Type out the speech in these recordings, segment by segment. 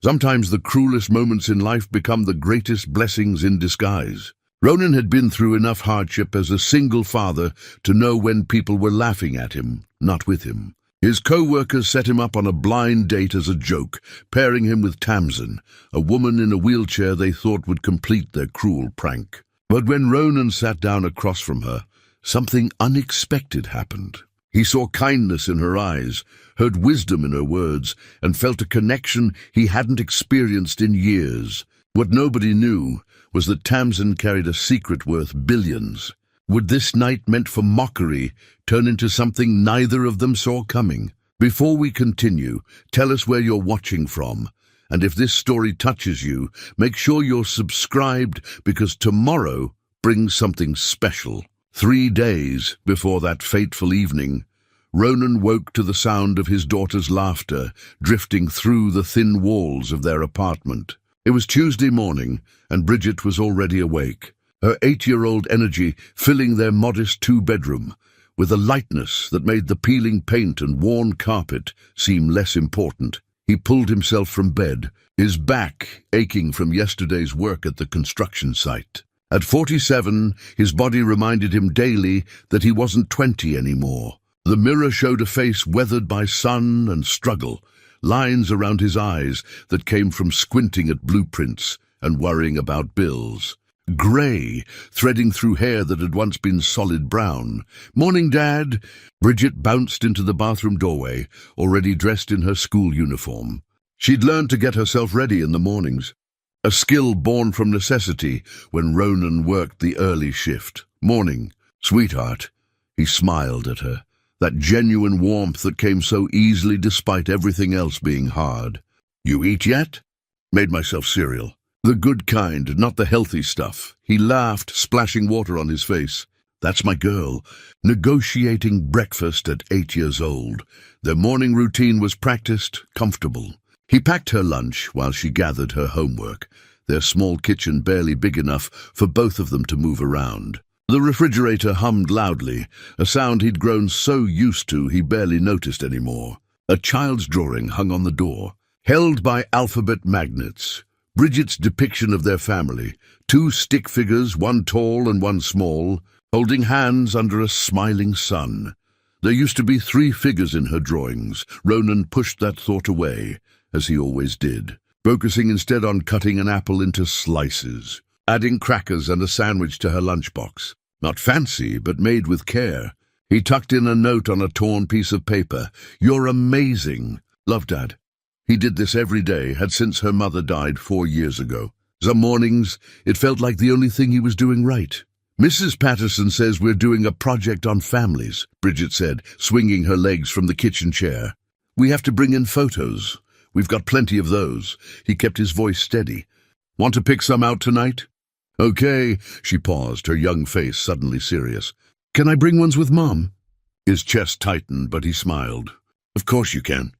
Sometimes the cruelest moments in life become the greatest blessings in disguise. Ronan had been through enough hardship as a single father to know when people were laughing at him, not with him. His co-workers set him up on a blind date as a joke, pairing him with Tamsin, a woman in a wheelchair they thought would complete their cruel prank. But when Ronan sat down across from her, something unexpected happened. He saw kindness in her eyes, heard wisdom in her words, and felt a connection he hadn't experienced in years. What nobody knew was that Tamsin carried a secret worth billions. Would this night meant for mockery turn into something neither of them saw coming? Before we continue, tell us where you're watching from. And if this story touches you, make sure you're subscribed because tomorrow brings something special. 3 days before that fateful evening, Ronan woke to the sound of his daughter's laughter drifting through the thin walls of their apartment. It was Tuesday morning, and Bridget was already awake, her 8-year-old energy filling their modest 2-bedroom with a lightness that made the peeling paint and worn carpet seem less important. He pulled himself from bed, his back aching from yesterday's work at the construction site. At 47, his body reminded him daily that he wasn't 20 anymore. The mirror showed a face weathered by sun and struggle, lines around his eyes that came from squinting at blueprints and worrying about bills. Grey, threading through hair that had once been solid brown. "Morning, Dad." Bridget bounced into the bathroom doorway, already dressed in her school uniform. She'd learned to get herself ready in the mornings, a skill born from necessity when Ronan worked the early shift. "Morning, sweetheart." He smiled at her, that genuine warmth that came so easily despite everything else being hard. "You eat yet?" "Made myself cereal. The good kind, not the healthy stuff." He laughed, splashing water on his face. That's my girl, negotiating breakfast at 8 years old. Their morning routine was practiced, comfortable. He packed her lunch while she gathered her homework, their small kitchen barely big enough for both of them to move around. The refrigerator hummed loudly, a sound he'd grown so used to he barely noticed anymore. A child's drawing hung on the door, held by alphabet magnets. Bridget's depiction of their family, 2 stick figures, one tall and one small, holding hands under a smiling sun. There used to be 3 figures in her drawings. Ronan pushed that thought away, as he always did, focusing instead on cutting an apple into slices, adding crackers and a sandwich to her lunchbox. Not fancy, but made with care. He tucked in a note on a torn piece of paper. "You're amazing. Love, Dad." He did this every day, had since her mother died 4 years ago. Some mornings, it felt like the only thing he was doing right. "Mrs. Patterson says we're doing a project on families," Bridget said, swinging her legs from the kitchen chair. "We have to bring in photos. We've got plenty of those." He kept his voice steady. "Want to pick some out tonight?" "Okay." She paused, her young face suddenly serious. "Can I bring ones with Mom?" His chest tightened, but he smiled. "Of course you can."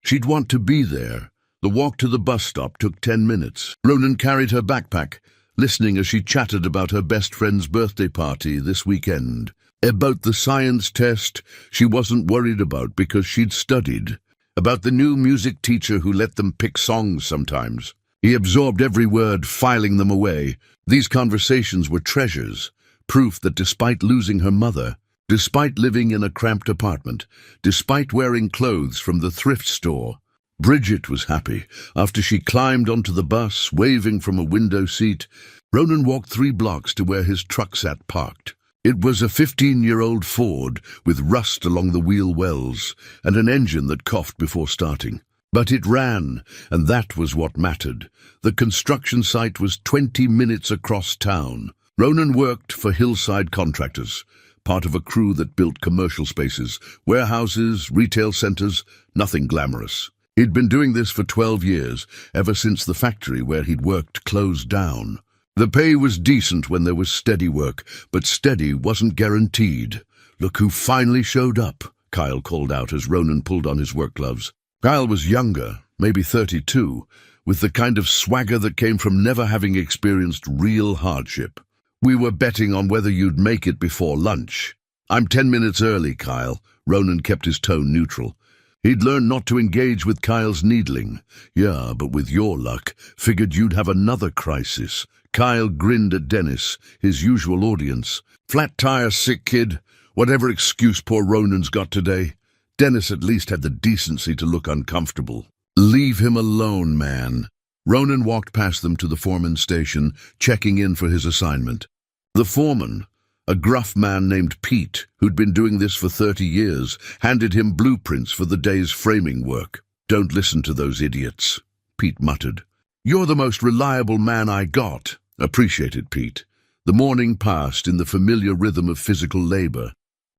She'd want to be there. The walk to the bus stop took 10 minutes. Ronan carried her backpack, listening as she chatted about her best friend's birthday party this weekend. About the science test she wasn't worried about because she'd studied. About the new music teacher who let them pick songs sometimes. He absorbed every word, filing them away. These conversations were treasures, proof that despite losing her mother, despite living in a cramped apartment, despite wearing clothes from the thrift store, Bridget was happy. After she climbed onto the bus, waving from a window seat, Ronan walked 3 blocks to where his truck sat parked. It was a 15-year-old Ford with rust along the wheel wells and an engine that coughed before starting. But it ran, and that was what mattered. The construction site was 20 minutes across town. Ronan worked for Hillside Contractors, part of a crew that built commercial spaces, warehouses, retail centers, nothing glamorous. He'd been doing this for 12 years, ever since the factory where he'd worked closed down. The pay was decent when there was steady work, but steady wasn't guaranteed. "Look who finally showed up," Kyle called out as Ronan pulled on his work gloves. Kyle was younger, maybe 32, with the kind of swagger that came from never having experienced real hardship. "We were betting on whether you'd make it before lunch." "I'm 10 minutes early, Kyle." Ronan kept his tone neutral. He'd learned not to engage with Kyle's needling. Yeah, but with your luck, figured you'd have another crisis. Kyle grinned at Dennis, his usual audience. Flat tire, sick kid. Whatever excuse poor Ronan's got today. Dennis at least had the decency to look uncomfortable. Leave him alone, man. Ronan walked past them to the foreman's station, checking in for his assignment. The foreman, a gruff man named Pete, who'd been doing this for 30 years, handed him blueprints for the day's framing work. Don't listen to those idiots, Pete muttered. You're the most reliable man I got. Appreciated, Pete. The morning passed in the familiar rhythm of physical labor.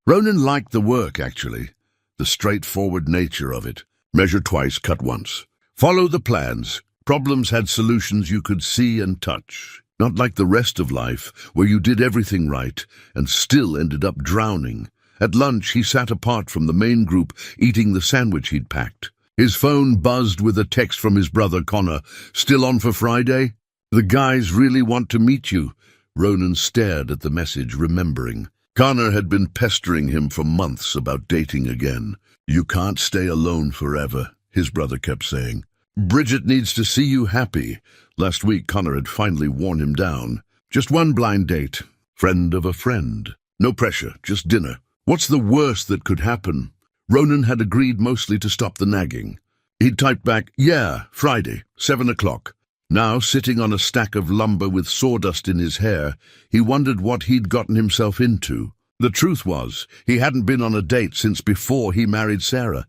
Ronan liked the work, actually. The straightforward nature of it. Measure twice, cut once. Follow the plans. Problems had solutions you could see and touch. Not like the rest of life, where you did everything right and still ended up drowning. At lunch, he sat apart from the main group, eating the sandwich he'd packed. His phone buzzed with a text from his brother Connor. Still on for Friday? The guys really want to meet you. Ronan stared at the message, remembering. Connor had been pestering him for months about dating again. You can't stay alone forever, his brother kept saying. Bridget needs to see you happy. Last week, Connor had finally worn him down. Just one blind date. Friend of a friend. No pressure, just dinner. What's the worst that could happen? Ronan had agreed mostly to stop the nagging. He'd typed back, yeah, Friday, 7 o'clock. Now, sitting on a stack of lumber with sawdust in his hair, he wondered what he'd gotten himself into. The truth was, he hadn't been on a date since before he married Sarah.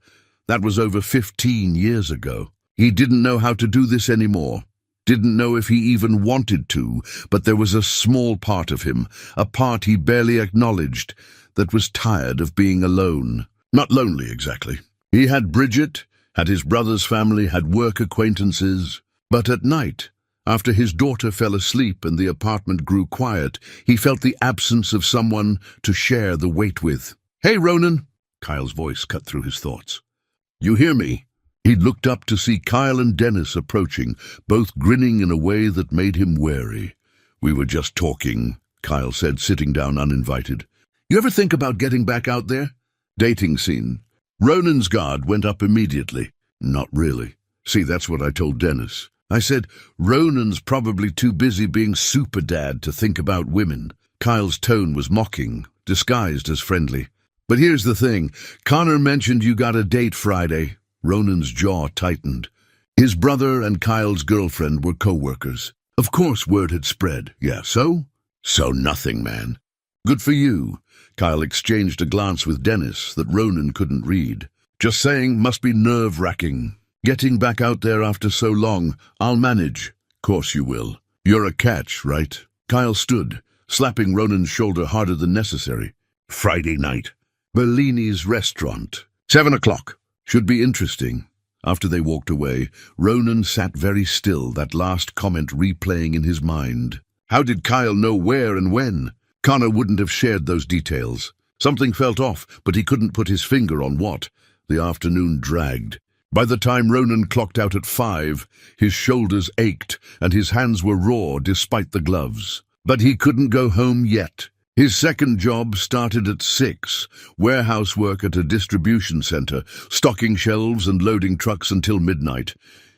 That was over 15 years ago. He didn't know how to do this anymore. Didn't know if he even wanted to, but there was a small part of him, a part he barely acknowledged, that was tired of being alone. Not lonely, exactly. He had Bridget, had his brother's family, had work acquaintances. But at night, after his daughter fell asleep and the apartment grew quiet, he felt the absence of someone to share the weight with. Hey, Ronan! Kyle's voice cut through his thoughts. You hear me? He'd looked up to see Kyle and Dennis approaching, both grinning in a way that made him wary. We were just talking, Kyle said, sitting down uninvited. You ever think about getting back out there? Dating scene. Ronan's guard went up immediately. Not really. See, that's what I told Dennis. I said, Ronan's probably too busy being super dad to think about women. Kyle's tone was mocking, disguised as friendly. But here's the thing. Connor mentioned you got a date Friday. Ronan's jaw tightened. His brother and Kyle's girlfriend were co-workers. Of course word had spread. Yeah, so? So nothing, man. Good for you. Kyle exchanged a glance with Dennis that Ronan couldn't read. Just saying, must be nerve-wracking. Getting back out there after so long, I'll manage. Course you will. You're a catch, right? Kyle stood, slapping Ronan's shoulder harder than necessary. Friday night. Billionai's restaurant. 7 o'clock. Should be interesting. After they walked away, Ronan sat very still, that last comment replaying in his mind. How did Kyle know where and when? Connor wouldn't have shared those details. Something felt off, but he couldn't put his finger on what. The afternoon dragged. By the time Ronan clocked out at 5, his shoulders ached and his hands were raw despite the gloves. But he couldn't go home yet. His second job started at 6, warehouse work at a distribution center, stocking shelves and loading trucks until midnight.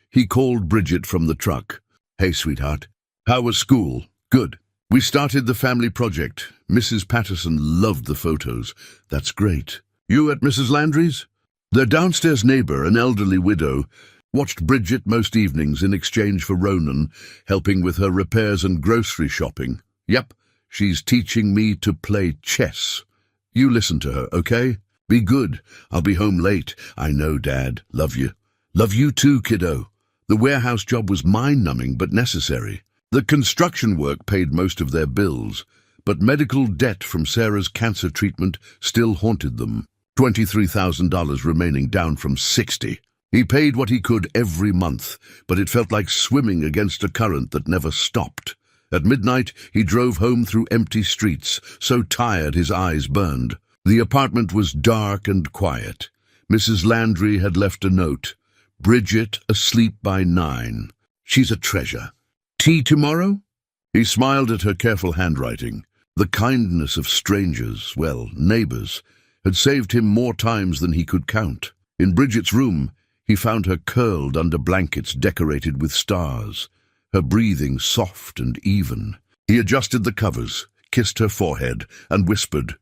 He called Bridget from the truck. Hey, sweetheart. How was school? Good. We started the family project. Mrs. Patterson loved the photos. That's great. You at Mrs. Landry's? Their downstairs neighbor, an elderly widow, watched Bridget most evenings in exchange for Ronan, helping with her repairs and grocery shopping. Yep, she's teaching me to play chess. You listen to her, okay? Be good. I'll be home late. I know, Dad. Love you. Love you too, kiddo. The warehouse job was mind-numbing but necessary. The construction work paid most of their bills, but medical debt from Sarah's cancer treatment still haunted them. $23,000 remaining, down from 60. He paid what he could every month, but it felt like swimming against a current that never stopped. At midnight, he drove home through empty streets, so tired his eyes burned. The apartment was dark and quiet. Mrs. Landry had left a note. Bridget asleep by 9. She's a treasure. Tea tomorrow? He smiled at her careful handwriting. The kindness of strangers, well, neighbors, had saved him more times than he could count. In Bridget's room, he found her curled under blankets decorated with stars, her breathing soft and even. He adjusted the covers, kissed her forehead, and whispered,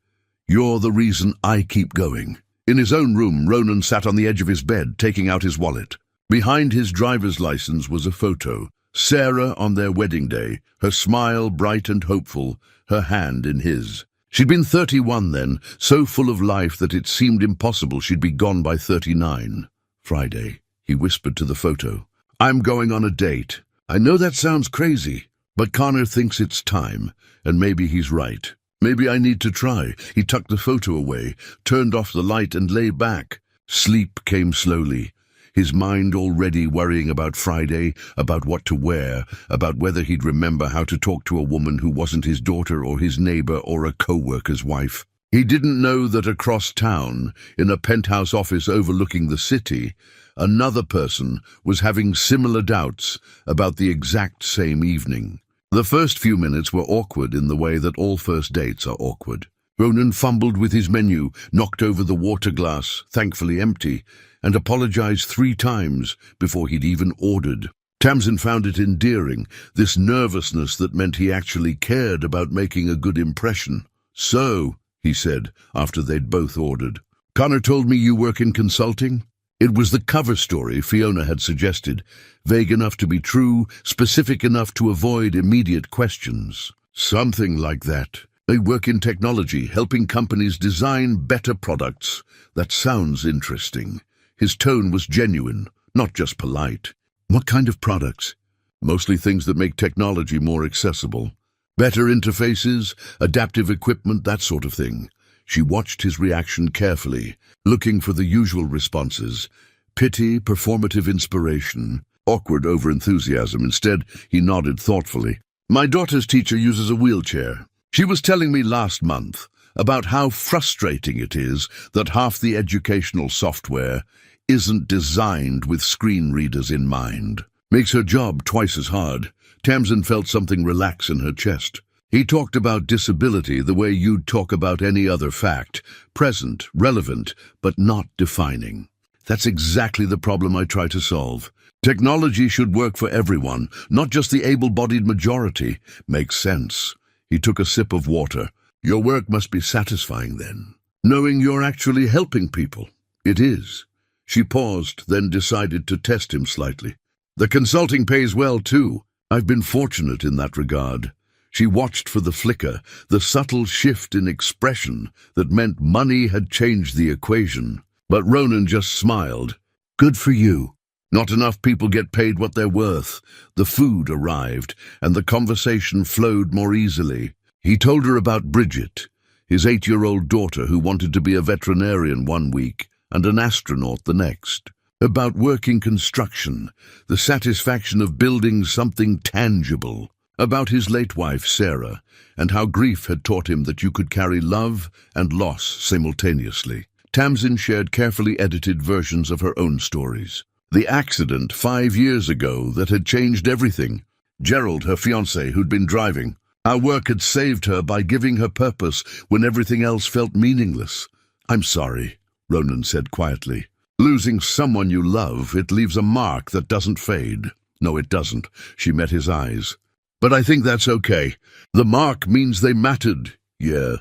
"You're the reason I keep going." In his own room, Ronan sat on the edge of his bed, taking out his wallet. Behind his driver's license was a photo. Sarah on their wedding day, her smile bright and hopeful, her hand in his. She'd been 31 then, so full of life that it seemed impossible she'd be gone by 39. Friday, he whispered to the photo. "I'm going on a date. I know that sounds crazy, but Connor thinks it's time, and maybe he's right. Maybe I need to try." He tucked the photo away, turned off the light and lay back. Sleep came slowly, his mind already worrying about Friday, about what to wear, about whether he'd remember how to talk to a woman who wasn't his daughter or his neighbor or a co-worker's wife. He didn't know that across town, in a penthouse office overlooking the city, another person was having similar doubts about the exact same evening. The first few minutes were awkward in the way that all first dates are awkward. Ronan fumbled with his menu, knocked over the water glass, thankfully empty, and apologized 3 times before he'd even ordered. Tamsin found it endearing, this nervousness that meant he actually cared about making a good impression. "So," he said, after they'd both ordered, "Connor told me you work in consulting?" It was the cover story Fiona had suggested, vague enough to be true, specific enough to avoid immediate questions. "Something like that. They work in technology, helping companies design better products. That sounds interesting." His tone was genuine, not just polite. "What kind of products?" "Mostly things that make technology more accessible. Better interfaces, adaptive equipment, that sort of thing." She watched his reaction carefully, looking for the usual responses. Pity, performative inspiration, awkward over-enthusiasm. Instead, he nodded thoughtfully. "My daughter's teacher uses a wheelchair. She was telling me last month about how frustrating it is that half the educational software isn't designed with screen readers in mind. Makes her job twice as hard." Tamsin felt something relax in her chest. He talked about disability the way you'd talk about any other fact, present, relevant, but not defining. "That's exactly the problem I try to solve. Technology should work for everyone, not just the able-bodied majority." "Makes sense." He took a sip of water. "Your work must be satisfying then, knowing you're actually helping people." "It is." She paused, then decided to test him slightly. "The consulting pays well, too. I've been fortunate in that regard." She watched for the flicker, the subtle shift in expression that meant money had changed the equation. But Ronan just smiled. "Good for you. Not enough people get paid what they're worth." The food arrived, and the conversation flowed more easily. He told her about Bridget, his 8-year-old daughter who wanted to be a veterinarian one week and an astronaut the next. About working construction, the satisfaction of building something tangible. About his late wife, Sarah, and how grief had taught him that you could carry love and loss simultaneously. Tamsin shared carefully edited versions of her own stories. The accident 5 years ago that had changed everything. Gerald, her fiancé, who'd been driving. Our work had saved her by giving her purpose when everything else felt meaningless. "I'm sorry," Ronan said quietly. "Losing someone you love, it leaves a mark that doesn't fade." "No, it doesn't." She met his eyes. "But I think that's okay. The mark means they mattered." "Yeah."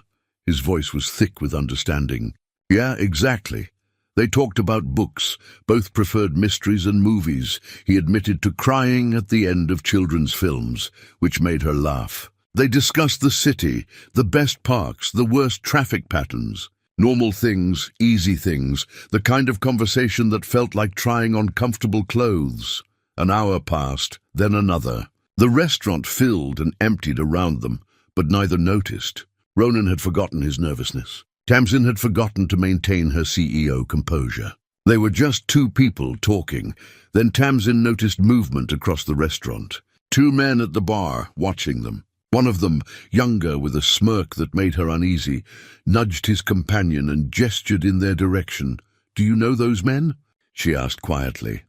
His voice was thick with understanding. "Yeah, exactly." They talked about books, both preferred mysteries and movies. He admitted to crying at the end of children's films, which made her laugh. They discussed the city, the best parks, the worst traffic patterns. Normal things, easy things, the kind of conversation that felt like trying on comfortable clothes. An hour passed, then another. The restaurant filled and emptied around them, but neither noticed. Ronan had forgotten his nervousness. Tamsin had forgotten to maintain her CEO composure. They were just 2 people talking. Then Tamsin noticed movement across the restaurant. 2 men at the bar, watching them. One of them, younger with a smirk that made her uneasy, nudged his companion and gestured in their direction. "Do you know those men?" she asked quietly.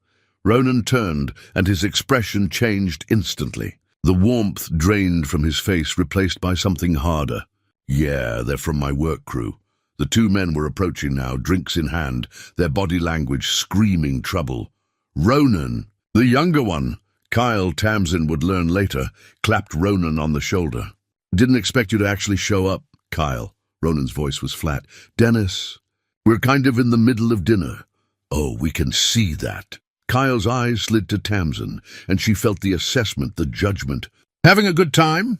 Ronan turned, and his expression changed instantly. The warmth drained from his face, replaced by something harder. "Yeah, they're from my work crew. The two men were approaching now, drinks in hand, their body language screaming trouble. Ronan, the younger one, Kyle Tamsin would learn later, clapped Ronan on the shoulder. Didn't expect you to actually show up, Kyle. Ronan's voice was flat. Dennis, we're kind of in the middle of dinner. Oh, we can see that. Kyle's eyes slid to Tamsin, and she felt the assessment, the judgment. Having a good time?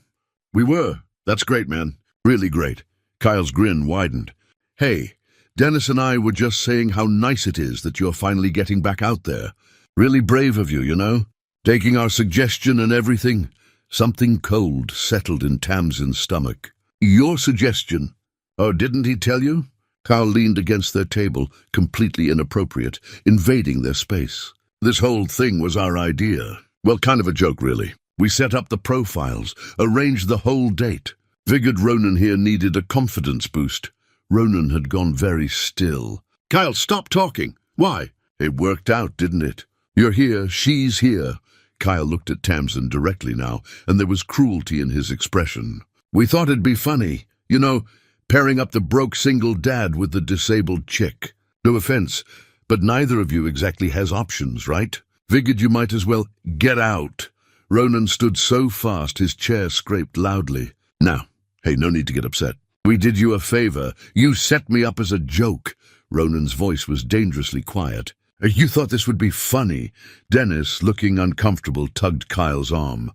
We were. That's great, man. Really great. Kyle's grin widened. Hey, Dennis and I were just saying how nice it is that you're finally getting back out there. Really brave of you, you know? Taking our suggestion and everything. Something cold settled in Tamsin's stomach. Your suggestion? Oh, didn't he tell you? Kyle leaned against their table, completely inappropriate, invading their space. This whole thing was our idea. Well, kind of a joke, really. We set up the profiles, arranged the whole date. Figured Ronan here needed a confidence boost. Ronan had gone very still. Kyle, stop talking. Why? It worked out, didn't it? You're here, she's here. Kyle looked at Tamsin directly now, and there was cruelty in his expression. We thought it'd be funny, you know, pairing up the broke single dad with the disabled chick. No offense, but neither of you exactly has options, right? Figured you might as well get out. Ronan stood so fast his chair scraped loudly. Now, hey, no need to get upset. We did you a favor. You set me up as a joke. Ronan's voice was dangerously quiet. You thought this would be funny. Dennis, looking uncomfortable, tugged Kyle's arm.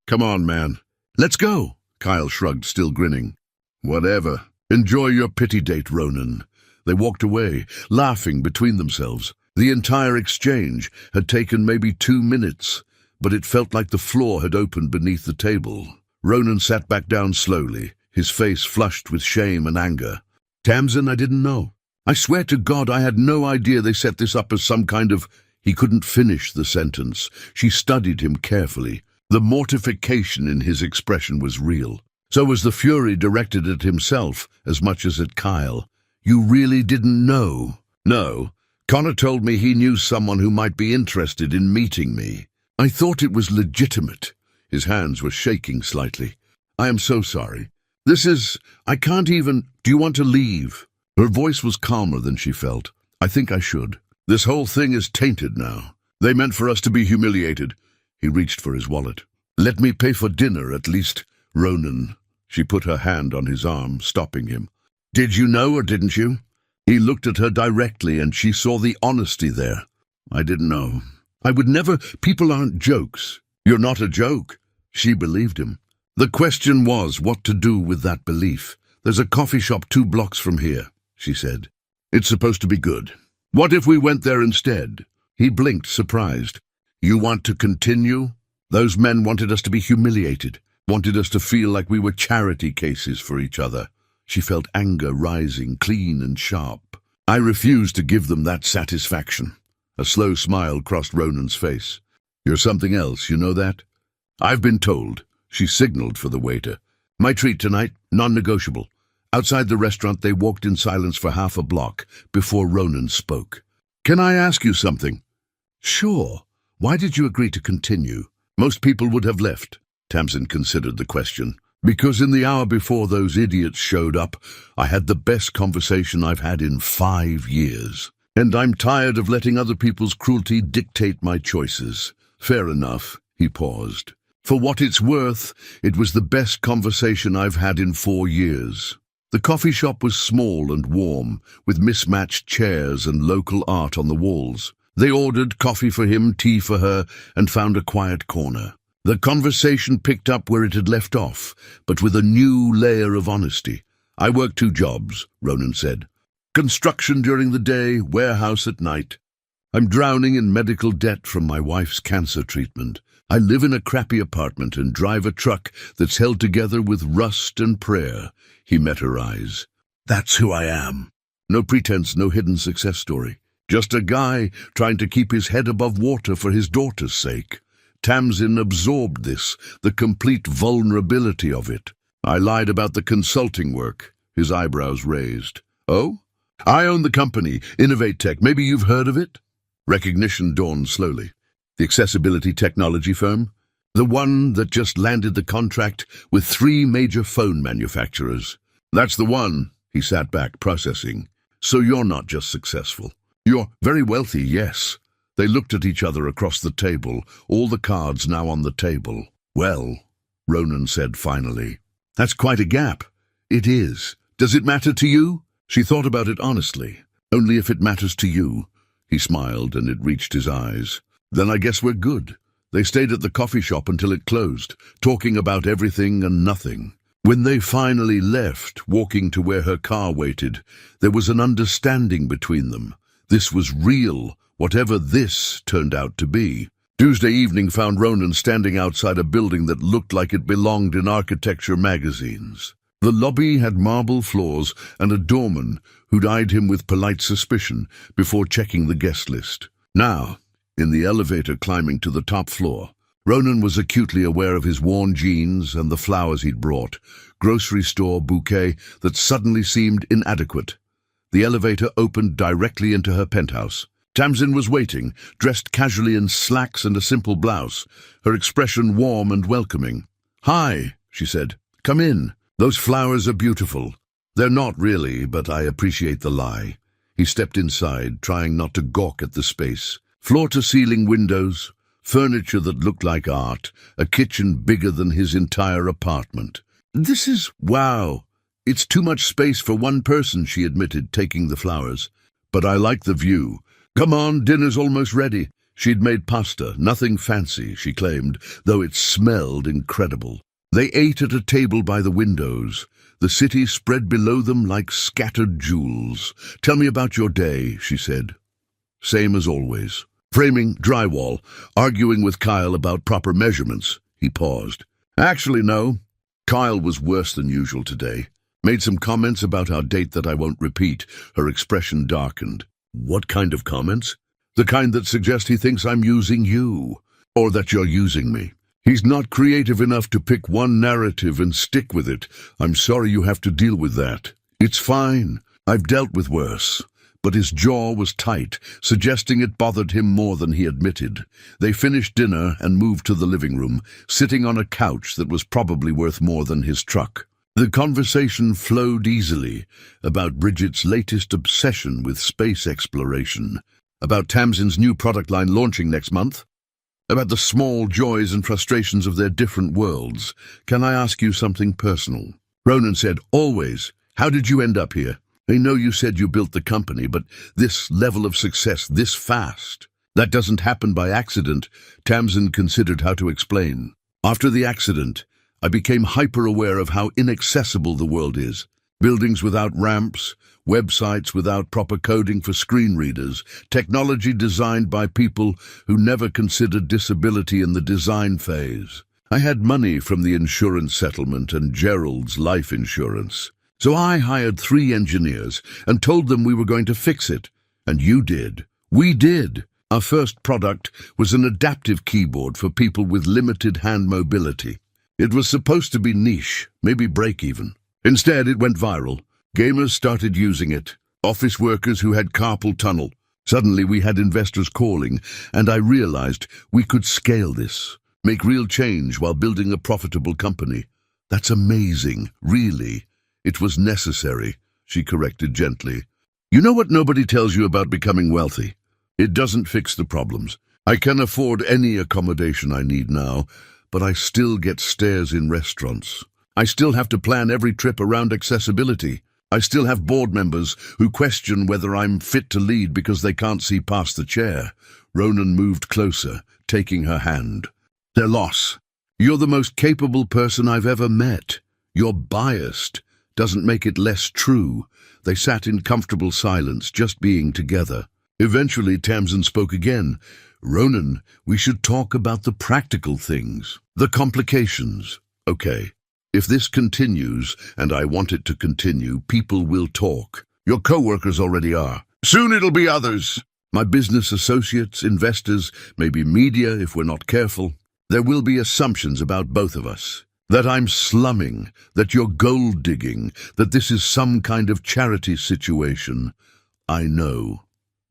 Come on, man. Let's go. Kyle shrugged, still grinning. Whatever. Enjoy your pity date, Ronan. They walked away, laughing between themselves. The entire exchange had taken maybe 2 minutes, but it felt like the floor had opened beneath the table. Ronan sat back down slowly, his face flushed with shame and anger. Tamsin, I didn't know. I swear to God I had no idea they set this up as some kind of... He couldn't finish the sentence. She studied him carefully. The mortification in his expression was real. So was the fury directed at himself as much as at Kyle. You really didn't know? No. Connor told me he knew someone who might be interested in meeting me. I thought it was legitimate. His hands were shaking slightly. I am so sorry. I can't even... Do you want to leave? Her voice was calmer than she felt. I think I should. This whole thing is tainted now. They meant for us to be humiliated. He reached for his wallet. Let me pay for dinner, at least. Ronan. She put her hand on his arm, stopping him. Did you know or didn't you? He looked at her directly and she saw the honesty there. I didn't know. I would never... People aren't jokes. You're not a joke. She believed him. The question was what to do with that belief. There's a coffee shop 2 blocks from here, she said. It's supposed to be good. What if we went there instead? He blinked, surprised. You want to continue? Those men wanted us to be humiliated, wanted us to feel like we were charity cases for each other. She felt anger rising, clean and sharp. I refused to give them that satisfaction. A slow smile crossed Ronan's face. You're something else, you know that? I've been told. She signaled for the waiter. My treat tonight, non-negotiable. Outside the restaurant, they walked in silence for half a block before Ronan spoke. Can I ask you something? Sure. Why did you agree to continue? Most people would have left. Tamsin considered the question. Because in the hour before those idiots showed up, I had the best conversation I've had in 5 years. And I'm tired of letting other people's cruelty dictate my choices. Fair enough. He paused. For what it's worth, it was the best conversation I've had in 4 years. The coffee shop was small and warm, with mismatched chairs and local art on the walls. They ordered coffee for him, tea for her, and found a quiet corner. The conversation picked up where it had left off, but with a new layer of honesty. I work 2 jobs, Ronan said. Construction during the day, warehouse at night. I'm drowning in medical debt from my wife's cancer treatment. I live in a crappy apartment and drive a truck that's held together with rust and prayer. He met her eyes. That's who I am. No pretense, no hidden success story. Just a guy trying to keep his head above water for his daughter's sake. Tamsin absorbed this, the complete vulnerability of it. I lied about the consulting work. His eyebrows raised. Oh? I own the company, Innovate Tech. Maybe you've heard of it? Recognition dawned slowly. The accessibility technology firm? The one that just landed the contract with 3 major phone manufacturers. That's the one. He sat back, processing. So you're not just successful. You're very wealthy, yes. They looked at each other across the table, all the cards now on the table. Well, Ronan said finally. That's quite a gap. It is. Does it matter to you? She thought about it honestly. Only if it matters to you. He smiled, and it reached his eyes. Then I guess we're good. They stayed at the coffee shop until it closed, talking about everything and nothing. When they finally left, walking to where her car waited, there was an understanding between them. This was real, whatever this turned out to be. Tuesday evening found Ronan standing outside a building that looked like it belonged in architecture magazines. The lobby had marble floors and a doorman who'd eyed him with polite suspicion before checking the guest list. Now, in the elevator climbing to the top floor, Ronan was acutely aware of his worn jeans and the flowers he'd brought, grocery store bouquet that suddenly seemed inadequate. The elevator opened directly into her penthouse. Tamsin was waiting, dressed casually in slacks and a simple blouse, her expression warm and welcoming. "Hi," she said. "Come in. Those flowers are beautiful." "They're not really, but I appreciate the lie." He stepped inside, trying not to gawk at the space. Floor-to-ceiling windows, furniture that looked like art, a kitchen bigger than his entire apartment. "This is wow. It's too much space for one person," she admitted, taking the flowers. "But I like the view. Come on, dinner's almost ready." She'd made pasta, nothing fancy, she claimed, though it smelled incredible. They ate at a table by the windows, the city spread below them like scattered jewels. "Tell me about your day," she said. "Same as always. Framing, drywall, arguing with Kyle about proper measurements." He paused. "Actually, no. Kyle was worse than usual today. Made some comments about our date that I won't repeat." Her expression darkened. "What kind of comments?" "The kind that suggest he thinks I'm using you, or that you're using me. He's not creative enough to pick one narrative and stick with it. I'm sorry you have to deal with that." "It's fine. I've dealt with worse." But his jaw was tight, suggesting it bothered him more than he admitted. They finished dinner and moved to the living room, sitting on a couch that was probably worth more than his truck. The conversation flowed easily, about Bridget's latest obsession with space exploration, about Tamsin's new product line launching next month, about the small joys and frustrations of their different worlds. "Can I ask you something personal?" Ronan said, "Always. How did you end up here? I know you said you built the company, but this level of success this fast, that doesn't happen by accident." Tamsin considered how to explain. "After the accident, I became hyper-aware of how inaccessible the world is. Buildings without ramps, websites without proper coding for screen readers, technology designed by people who never considered disability in the design phase. I had money from the insurance settlement and Gerald's life insurance. So I hired 3 engineers and told them we were going to fix it. And you did. We did. Our first product was an adaptive keyboard for people with limited hand mobility. It was supposed to be niche, maybe break even. Instead, it went viral. Gamers started using it. Office workers who had carpal tunnel. Suddenly we had investors calling, and I realized we could scale this, make real change while building a profitable company. That's amazing, really. It was necessary," she corrected gently. "You know what nobody tells you about becoming wealthy? It doesn't fix the problems. I can afford any accommodation I need now, but I still get stares in restaurants. I still have to plan every trip around accessibility. I still have board members who question whether I'm fit to lead because they can't see past the chair." Ronan moved closer, taking her hand. "Their loss. You're the most capable person I've ever met. You're biased. Doesn't make it less true." They sat in comfortable silence, just being together. Eventually, Tamsin spoke again. "Ronan, we should talk about the practical things, the complications. Okay, if this continues, and I want it to continue, people will talk. Your co-workers already are. Soon it'll be others. My business associates, investors, maybe media if we're not careful. There will be assumptions about both of us. That I'm slumming, that you're gold digging, that this is some kind of charity situation. I know.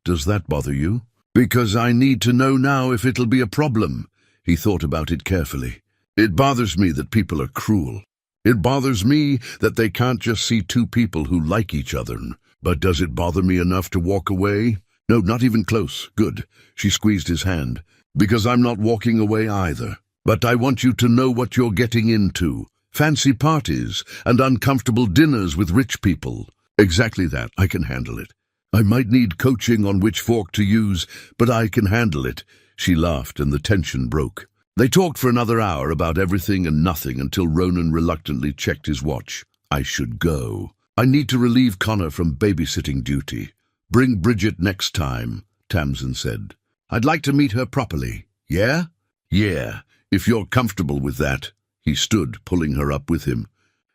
Does that bother you?" "Because I need to know now if it'll be a problem." He thought about it carefully. "It bothers me that people are cruel. It bothers me that they can't just see two people who like each other. But does it bother me enough to walk away? No, not even close. Good. She squeezed his hand. Because I'm not walking away either. But I want you to know what you're getting into. Fancy parties and uncomfortable dinners with rich people. Exactly that. I can handle it. I might need coaching on which fork to use, but I can handle it. She laughed and the tension broke. They talked for another hour about everything and nothing until Ronan reluctantly checked his watch. I should go. I need to relieve Connor from babysitting duty. Bring Bridget next time, Tamsin said. I'd like to meet her properly. Yeah? Yeah, if you're comfortable with that. He stood, pulling her up with him.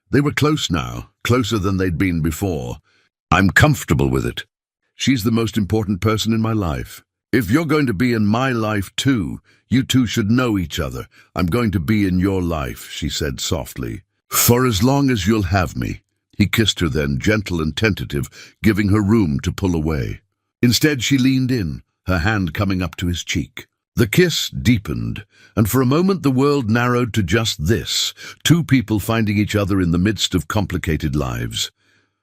They were close now, closer than they'd been before. I'm comfortable with it. She's the most important person in my life. If you're going to be in my life too, you two should know each other. I'm going to be in your life, she said softly. For as long as you'll have me. He kissed her then, gentle and tentative, giving her room to pull away. Instead, she leaned in, her hand coming up to his cheek. The kiss deepened, and for a moment the world narrowed to just this, two people finding each other in the midst of complicated lives.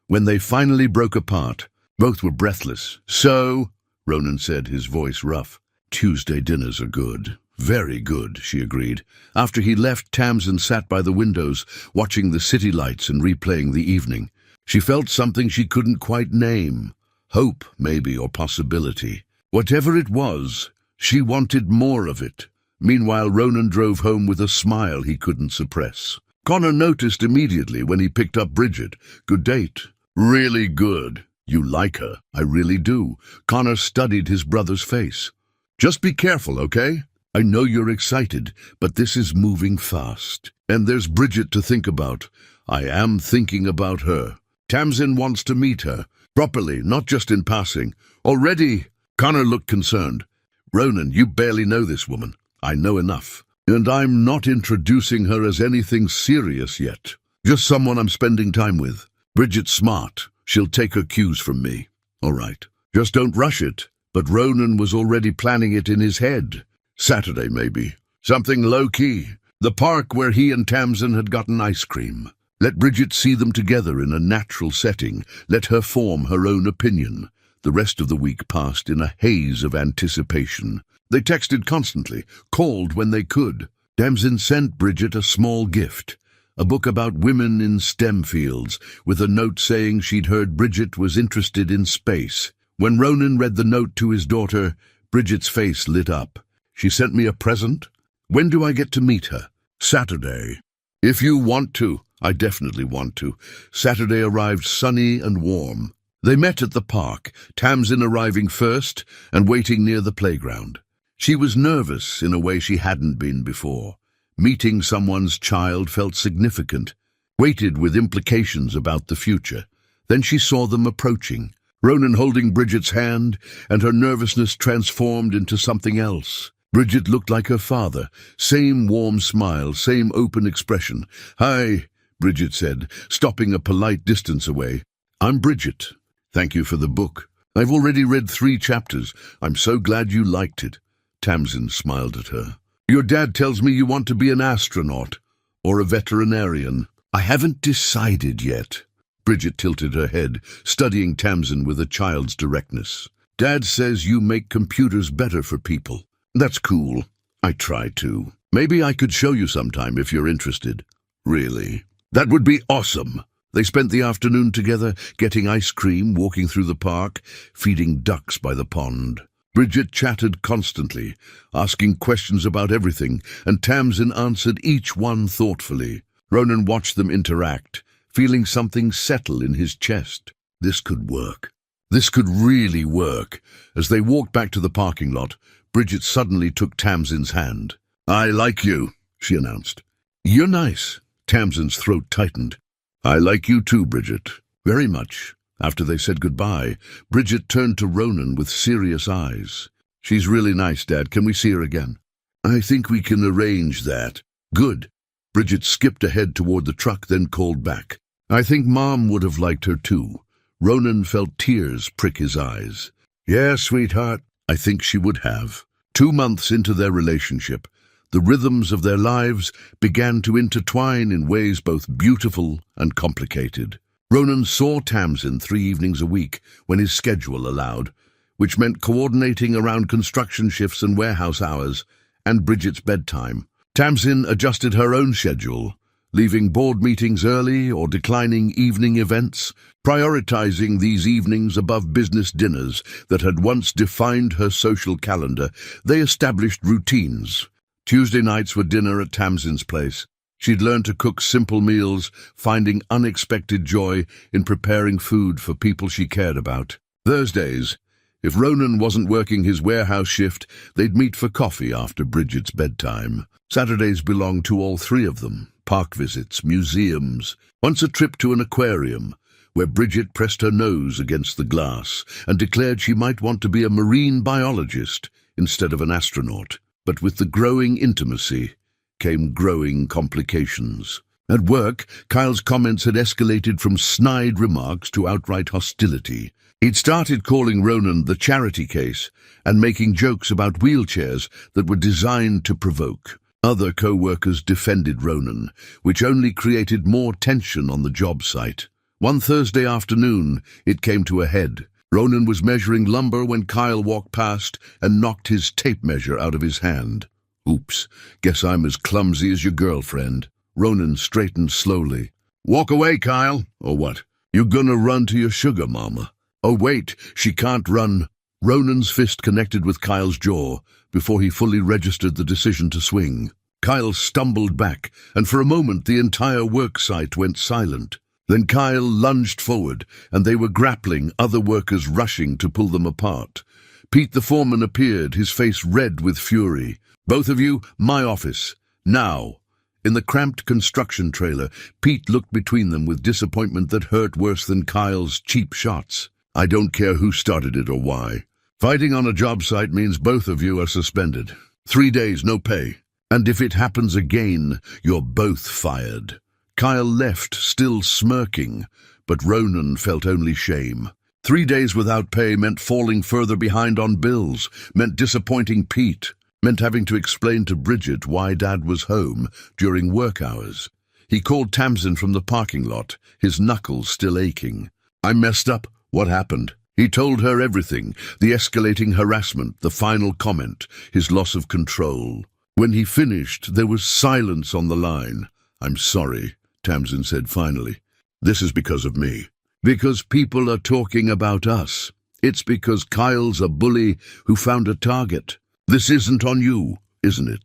When they finally broke apart, both were breathless. So, Ronan said, his voice rough. Tuesday dinners are good. Very good, she agreed. After he left, Tamsin sat by the windows, watching the city lights and replaying the evening. She felt something she couldn't quite name. Hope, maybe, or possibility. Whatever it was, she wanted more of it. Meanwhile, Ronan drove home with a smile he couldn't suppress. Connor noticed immediately when he picked up Bridget. Good date. Really good. You like her. I really do. Connor studied his brother's face. Just be careful, okay? I know you're excited, but this is moving fast. And there's Bridget to think about. I am thinking about her. Tamsin wants to meet her. Properly, not just in passing. Already? Connor looked concerned. Ronan, you barely know this woman. I know enough. And I'm not introducing her as anything serious yet. Just someone I'm spending time with. Bridget's smart. She'll take her cues from me. All right. Just don't rush it. But Ronan was already planning it in his head. Saturday, maybe. Something low-key. The park where he and Tamsin had gotten ice cream. Let Bridget see them together in a natural setting. Let her form her own opinion. The rest of the week passed in a haze of anticipation. They texted constantly, called when they could. Tamsin sent Bridget a small gift. A book about women in STEM fields, with a note saying she'd heard Bridget was interested in space. When Ronan read the note to his daughter, Bridget's face lit up. She sent me a present? When do I get to meet her? Saturday. If you want to. I definitely want to. Saturday arrived sunny and warm. They met at the park, Tamsin arriving first and waiting near the playground. She was nervous in a way she hadn't been before. Meeting someone's child felt significant, weighted with implications about the future. Then she saw them approaching, Ronan holding Bridget's hand, and her nervousness transformed into something else. Bridget looked like her father, same warm smile, same open expression. Hi, Bridget said, stopping a polite distance away. I'm Bridget. Thank you for the book. I've already read 3 chapters. I'm so glad you liked it. Tamsin smiled at her. Your dad tells me you want to be an astronaut or a veterinarian. I haven't decided yet. Bridget tilted her head, studying Tamsin with a child's directness. Dad says you make computers better for people. That's cool. I try to. Maybe I could show you sometime if you're interested. Really? That would be awesome. They spent the afternoon together, getting ice cream, walking through the park, feeding ducks by the pond. Bridget chatted constantly, asking questions about everything, and Tamsin answered each one thoughtfully. Ronan watched them interact, feeling something settle in his chest. This could work. This could really work. As they walked back to the parking lot, Bridget suddenly took Tamsin's hand. I like you, she announced. You're nice. Tamsin's throat tightened. I like you too, Bridget. Very much. After they said goodbye, Bridget turned to Ronan with serious eyes. She's really nice, Dad. Can we see her again? I think we can arrange that. Good. Bridget skipped ahead toward the truck, then called back. I think Mom would have liked her too. Ronan felt tears prick his eyes. Yeah, sweetheart, I think she would have. 2 months into their relationship, The rhythms of their lives began to intertwine in ways both beautiful and complicated. Ronan saw Tamsin 3 evenings a week when his schedule allowed, which meant coordinating around construction shifts and warehouse hours, and Bridget's bedtime. Tamsin adjusted her own schedule, leaving board meetings early or declining evening events, prioritizing these evenings above business dinners that had once defined her social calendar. They established routines. Tuesday nights were dinner at Tamsin's place. She'd learned to cook simple meals, finding unexpected joy in preparing food for people she cared about. Thursdays, if Ronan wasn't working his warehouse shift, they'd meet for coffee after Bridget's bedtime. Saturdays belonged to all 3 of them. Park visits, museums, once a trip to an aquarium, where Bridget pressed her nose against the glass and declared she might want to be a marine biologist instead of an astronaut. But with the growing intimacy came growing complications. At work, Kyle's comments had escalated from snide remarks to outright hostility. He'd started calling Ronan the charity case and making jokes about wheelchairs that were designed to provoke. Other co-workers defended Ronan, which only created more tension on the job site. One Thursday afternoon, it came to a head. Ronan was measuring lumber when Kyle walked past and knocked his tape measure out of his hand. "Oops, guess I'm as clumsy as your girlfriend." Ronan straightened slowly. "Walk away, Kyle, or what? You gonna run to your sugar mama?" "Oh wait, she can't run." Ronan's fist connected with Kyle's jaw before he fully registered the decision to swing. Kyle stumbled back, and for a moment the entire work site went silent. Then Kyle lunged forward, and they were grappling, other workers rushing to pull them apart. Pete the foreman appeared, his face red with fury. "Both of you, my office. Now." In the cramped construction trailer, Pete looked between them with disappointment that hurt worse than Kyle's cheap shots. "I don't care who started it or why. Fighting on a job site means both of you are suspended. 3 days, no pay. And if it happens again, you're both fired." Kyle left, still smirking, but Ronan felt only shame. 3 days without pay meant falling further behind on bills, meant disappointing Pete, meant having to explain to Bridget why Dad was home during work hours. He called Tamsin from the parking lot, his knuckles still aching. "I messed up. What happened?" He told her everything, the escalating harassment, the final comment, his loss of control. When he finished, there was silence on the line. "I'm sorry," Tamsin said finally. "This is because of me. Because people are talking about us. It's because Kyle's a bully who found a target. This isn't on you, isn't it?"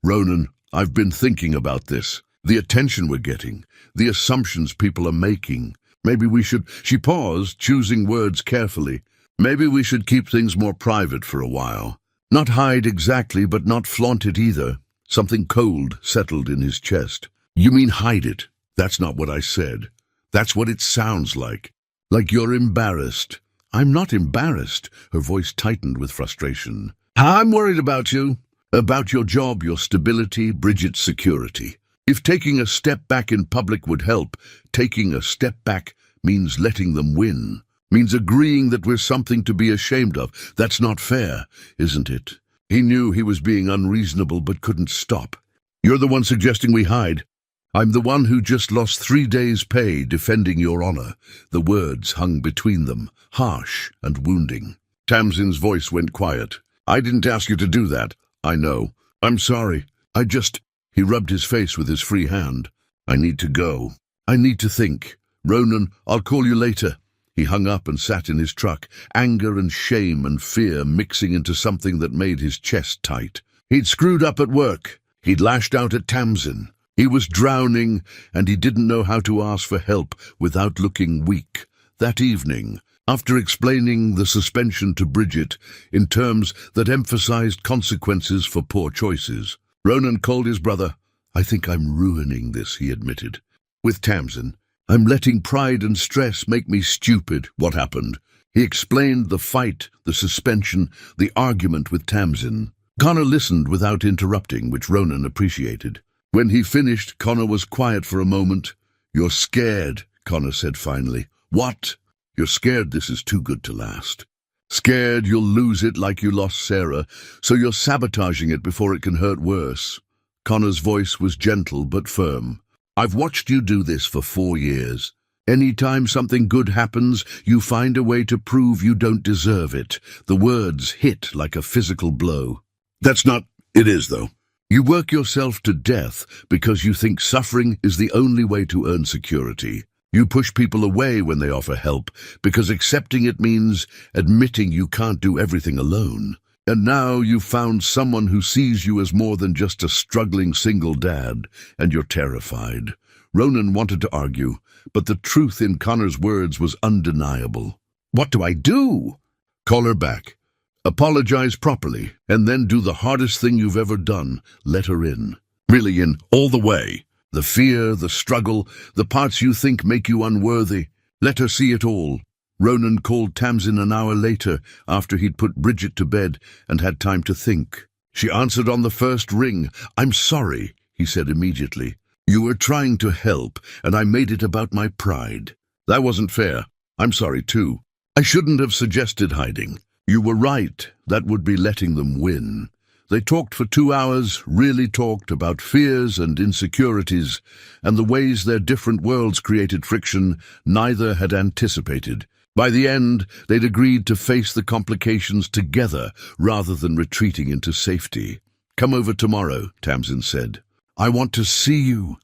"Ronan, I've been thinking about this. The attention we're getting, the assumptions people are making. Maybe we should—" She paused, choosing words carefully. "Maybe we should keep things more private for a while. Not hide exactly, but not flaunt it either." Something cold settled in his chest. "You mean hide it?" "That's not what I said. That's what it sounds like. Like you're embarrassed." "I'm not embarrassed." Her voice tightened with frustration. "I'm worried about you. About your job, your stability, Bridget's security. If taking a step back in public would help, taking a step back means letting them win. Means agreeing that we're something to be ashamed of. That's not fair, isn't it?" He knew he was being unreasonable but couldn't stop. "You're the one suggesting we hide. I'm the one who just lost 3 days' pay defending your honor." The words hung between them, harsh and wounding. Tamsin's voice went quiet. "I didn't ask you to do that." "I know. I'm sorry. I just—" He rubbed his face with his free hand. "I need to go. I need to think. Ronan, I'll call you later." He hung up and sat in his truck, anger and shame and fear mixing into something that made his chest tight. He'd screwed up at work. He'd lashed out at Tamsin. He was drowning, and he didn't know how to ask for help without looking weak. That evening, after explaining the suspension to Bridget in terms that emphasized consequences for poor choices, Ronan called his brother. "I think I'm ruining this," he admitted. With Tamsin, "I'm letting pride and stress make me stupid." "What happened?" He explained the fight, the suspension, the argument with Tamsin. Connor listened without interrupting, which Ronan appreciated. When he finished, Connor was quiet for a moment. "You're scared," Connor said finally. "What?" "You're scared this is too good to last. Scared you'll lose it like you lost Sarah, so you're sabotaging it before it can hurt worse." Connor's voice was gentle but firm. "I've watched you do this for 4 years. Anytime something good happens, you find a way to prove you don't deserve it." The words hit like a physical blow. "That's not... It is, though. You work yourself to death because you think suffering is the only way to earn security. You push people away when they offer help because accepting it means admitting you can't do everything alone. And now you've found someone who sees you as more than just a struggling single dad, and you're terrified." Ronan wanted to argue, but the truth in Connor's words was undeniable. "What do I do?" "Call her back. Apologize properly, and then do the hardest thing you've ever done. Let her in. Really in, all the way. The fear, the struggle, the parts you think make you unworthy. Let her see it all." Ronan called Tamsin an hour later, after he'd put Bridget to bed and had time to think. She answered on the first ring. "I'm sorry," he said immediately. "You were trying to help, and I made it about my pride. That wasn't fair. I'm sorry too. I shouldn't have suggested hiding. You were right. That would be letting them win." They talked for 2 hours, really talked about fears and insecurities, and the ways their different worlds created friction neither had anticipated. By the end, they'd agreed to face the complications together rather than retreating into safety. "Come over tomorrow," Tamsin said. "I want to see you."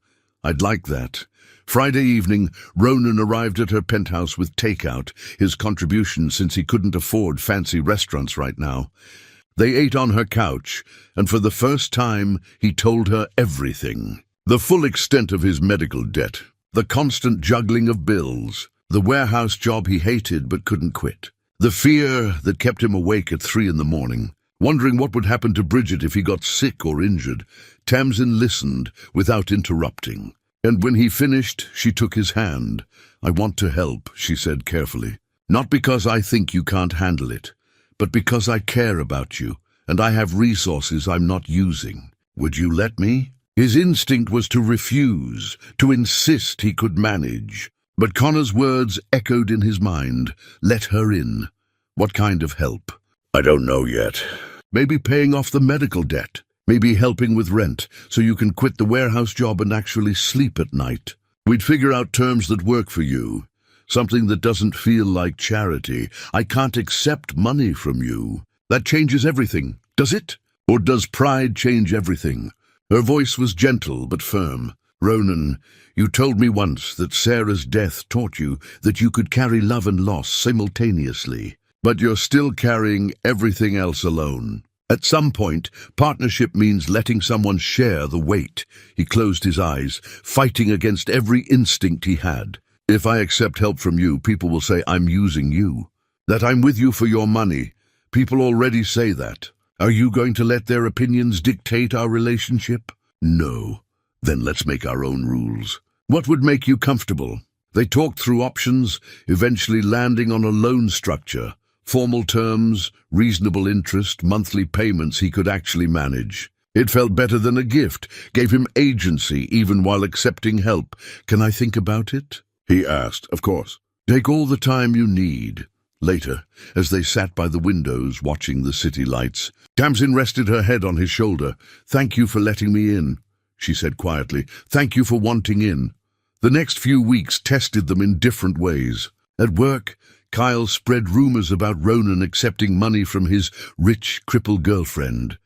"I'd like that." Friday evening, Ronan arrived at her penthouse with takeout, his contribution since he couldn't afford fancy restaurants right now. They ate on her couch, and for the first time, he told her everything. The full extent of his medical debt, the constant juggling of bills, the warehouse job he hated but couldn't quit, the fear that kept him awake at 3 a.m, wondering what would happen to Bridget if he got sick or injured. Tamsin listened without interrupting. And when he finished, she took his hand. "I want to help," she said carefully. "Not because I think you can't handle it, but because I care about you, and I have resources I'm not using. Would you let me?" His instinct was to refuse, to insist he could manage. But Connor's words echoed in his mind. "Let her in." "What kind of help?" "I don't know yet. Maybe paying off the medical debt. Maybe helping with rent, so you can quit the warehouse job and actually sleep at night. We'd figure out terms that work for you. Something that doesn't feel like charity. I can't accept money from you. That changes everything, does it? Or does pride change everything?" Her voice was gentle but firm. "Ronan, you told me once that Sarah's death taught you that you could carry love and loss simultaneously. But you're still carrying everything else alone. At some point, partnership means letting someone share the weight." He closed his eyes, fighting against every instinct he had. "If I accept help from you, people will say I'm using you. That I'm with you for your money. People already say that. Are you going to let their opinions dictate our relationship?" "No." "Then let's make our own rules. What would make you comfortable?" They talked through options, eventually landing on a loan structure. Formal terms, reasonable interest, monthly payments he could actually manage. It felt better than a gift, gave him agency even while accepting help. "Can I think about it?" he asked. "Of course. Take all the time you need." Later, as they sat by the windows watching the city lights, Tamsin rested her head on his shoulder. "Thank you for letting me in," she said quietly. "Thank you for wanting in." The next few weeks tested them in different ways. At work, Kyle spread rumors about Ronan accepting money from his rich, crippled girlfriend.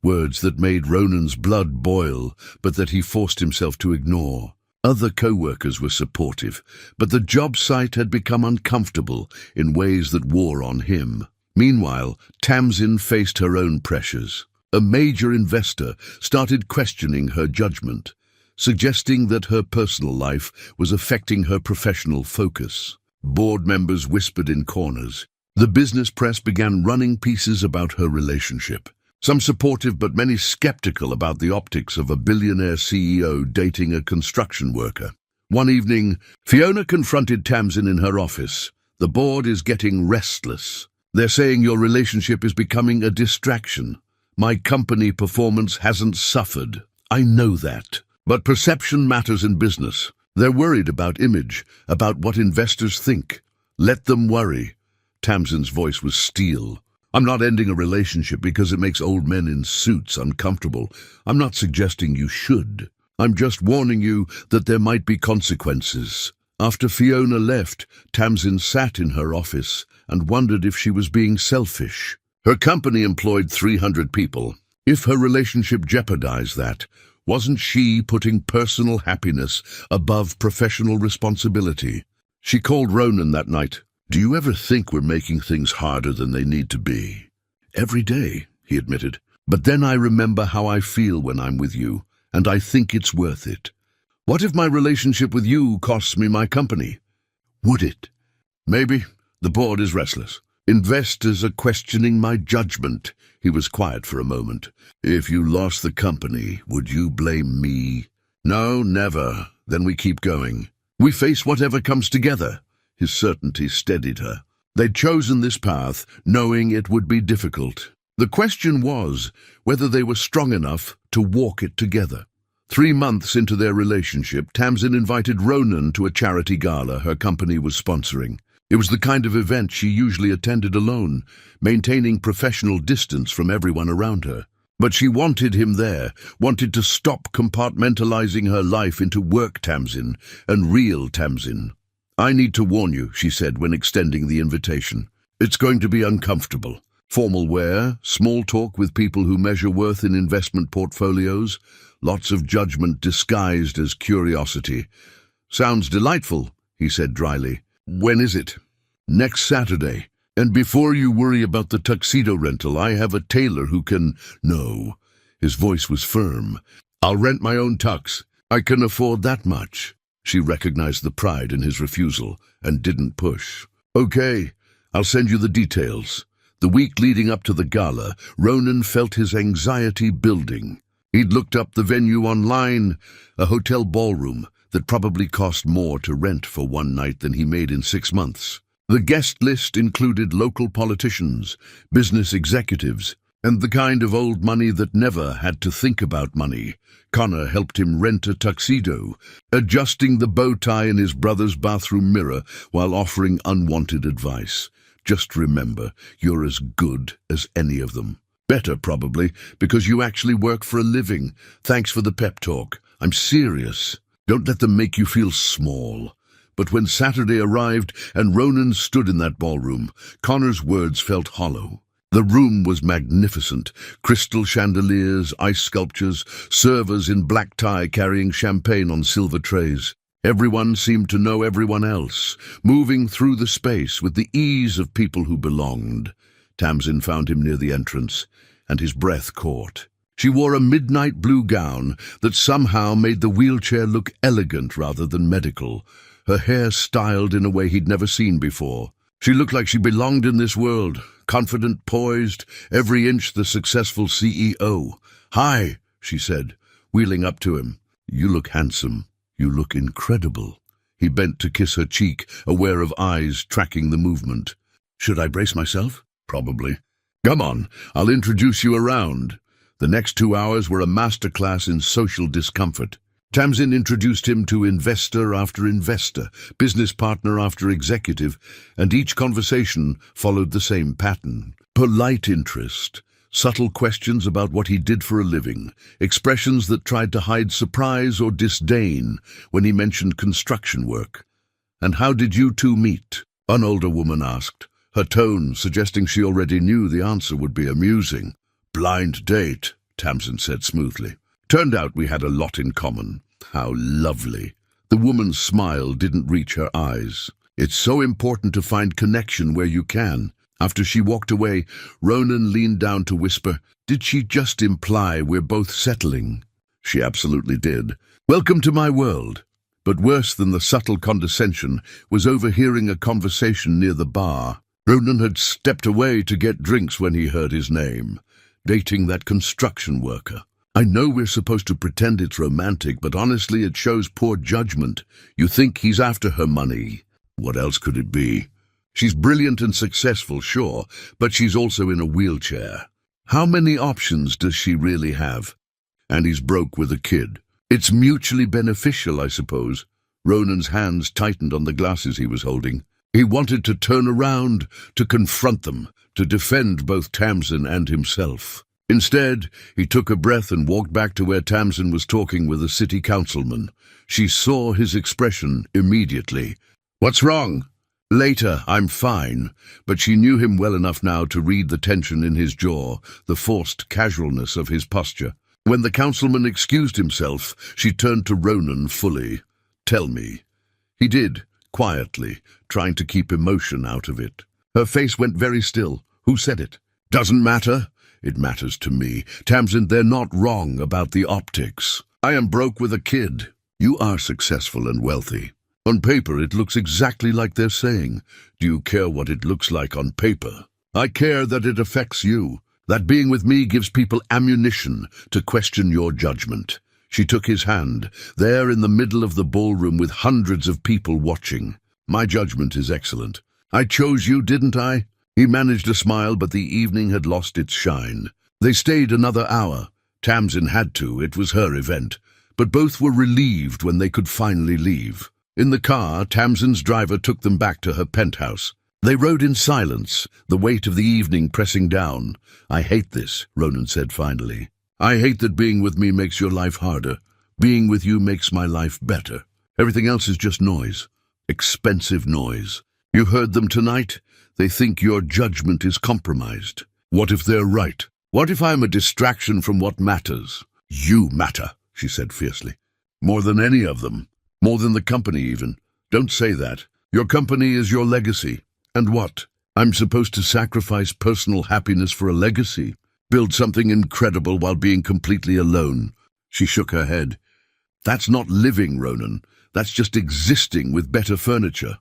Words that made Ronan's blood boil, but that he forced himself to ignore. Other co-workers were supportive, but the job site had become uncomfortable in ways that wore on him. Meanwhile, Tamsin faced her own pressures. A major investor started questioning her judgment, suggesting that her personal life was affecting her professional focus. Board members whispered in corners. The business press began running pieces about her relationship. Some supportive but many skeptical about the optics of a billionaire CEO dating a construction worker. One evening, Fiona confronted Tamsin in her office. "The board is getting restless. They're saying your relationship is becoming a distraction. My company performance hasn't suffered. I know that. But perception matters in business. They're worried about image, about what investors think. Let them worry." Tamsin's voice was steel. I'm not ending a relationship because it makes old men in suits uncomfortable. I'm not suggesting you should. I'm just warning you that there might be consequences. After Fiona left, Tamsin sat in her office and wondered if she was being selfish. Her company employed 300 people. If her relationship jeopardized that, wasn't she putting personal happiness above professional responsibility? She called Ronan that night. "Do you ever think we're making things harder than they need to be?" "Every day," he admitted. "But then I remember how I feel when I'm with you, and I think it's worth it. What if my relationship with you costs me my company? Would it?" "Maybe. The board is restless. Investors are questioning my judgment." He was quiet for a moment. "If you lost the company, would you blame me?" "No, never. Then we keep going. We face whatever comes together." His certainty steadied her. They'd chosen this path, knowing it would be difficult. The question was whether they were strong enough to walk it together. 3 months into their relationship, Tamsin invited Ronan to a charity gala her company was sponsoring. It was the kind of event she usually attended alone, maintaining professional distance from everyone around her. But she wanted him there, wanted to stop compartmentalizing her life into work Tamsin and real Tamsin. "I need to warn you," she said when extending the invitation. "It's going to be uncomfortable. Formal wear, small talk with people who measure worth in investment portfolios, lots of judgment disguised as curiosity." "Sounds delightful," he said dryly. "When is it?" "Next Saturday. And before you worry about the tuxedo rental, I have a tailor who can—" "No." His voice was firm. "I'll rent my own tux. I can afford that much." She recognized the pride in his refusal and didn't push. "Okay, I'll send you the details." The week leading up to the gala, Ronan felt his anxiety building. He'd looked up the venue online, a hotel ballroom that probably cost more to rent for one night than he made in 6 months. The guest list included local politicians, business executives, and the kind of old money that never had to think about money. Connor helped him rent a tuxedo, adjusting the bow tie in his brother's bathroom mirror while offering unwanted advice. "Just remember, you're as good as any of them. Better, probably, because you actually work for a living. Thanks for the pep talk. I'm serious. Don't let them make you feel small." But when Saturday arrived and Ronan stood in that ballroom, Connor's words felt hollow. The room was magnificent. Crystal chandeliers, ice sculptures, servers in black tie carrying champagne on silver trays. Everyone seemed to know everyone else, moving through the space with the ease of people who belonged. Tamsin found him near the entrance, and his breath caught. She wore a midnight blue gown that somehow made the wheelchair look elegant rather than medical, her hair styled in a way he'd never seen before. She looked like she belonged in this world, confident, poised, every inch the successful CEO. "Hi," she said, wheeling up to him. "You look handsome. You look incredible." He bent to kiss her cheek, aware of eyes tracking the movement. "Should I brace myself?" "Probably." "Come on, I'll introduce you around." The next 2 hours were a masterclass in social discomfort. Tamsin introduced him to investor after investor, business partner after executive, and each conversation followed the same pattern. Polite interest, subtle questions about what he did for a living, expressions that tried to hide surprise or disdain when he mentioned construction work. "And how did you two meet?" an older woman asked, her tone suggesting she already knew the answer would be amusing. "Blind date," Tamsin said smoothly. "Turned out we had a lot in common." "How lovely." The woman's smile didn't reach her eyes. "It's so important to find connection where you can." After she walked away, Ronan leaned down to whisper, "Did she just imply we're both settling?" She absolutely did. "Welcome to my world." But worse than the subtle condescension was overhearing a conversation near the bar. Ronan had stepped away to get drinks when he heard his name. "Dating that construction worker. I know we're supposed to pretend it's romantic, but honestly it shows poor judgment. You think he's after her money. What else could it be? She's brilliant and successful, sure, but she's also in a wheelchair. How many options does she really have? And he's broke with a kid. It's mutually beneficial, I suppose." Ronan's hands tightened on the glasses he was holding. He wanted to turn around, to confront them, to defend both Tamsin and himself. Instead, he took a breath and walked back to where Tamsin was talking with a city councilman. She saw his expression immediately. "What's wrong?" "Later, I'm fine." But she knew him well enough now to read the tension in his jaw, the forced casualness of his posture. When the councilman excused himself, she turned to Ronan fully. "Tell me." He did, quietly, trying to keep emotion out of it. Her face went very still. "Who said it?" "Doesn't matter." "It matters to me. Tamsin, they're not wrong about the optics. I am broke with a kid. You are successful and wealthy. On paper, it looks exactly like they're saying. Do you care what it looks like on paper? I care that it affects you, that being with me gives people ammunition to question your judgment." She took his hand, there in the middle of the ballroom with hundreds of people watching. "My judgment is excellent. I chose you, didn't I?" He managed a smile, but the evening had lost its shine. They stayed another hour. Tamsin had to, it was her event. But both were relieved when they could finally leave. In the car, Tamsin's driver took them back to her penthouse. They rode in silence, the weight of the evening pressing down. "I hate this," Ronan said finally. "I hate that being with me makes your life harder. Being with you makes my life better. Everything else is just noise. Expensive noise. You heard them tonight? They think your judgment is compromised. What if they're right? What if I'm a distraction from what matters?" "You matter," she said fiercely. "More than any of them. More than the company even. Don't say that. Your company is your legacy. And what? I'm supposed to sacrifice personal happiness for a legacy? Build something incredible while being completely alone?" She shook her head. "That's not living, Ronan. That's just existing with better furniture."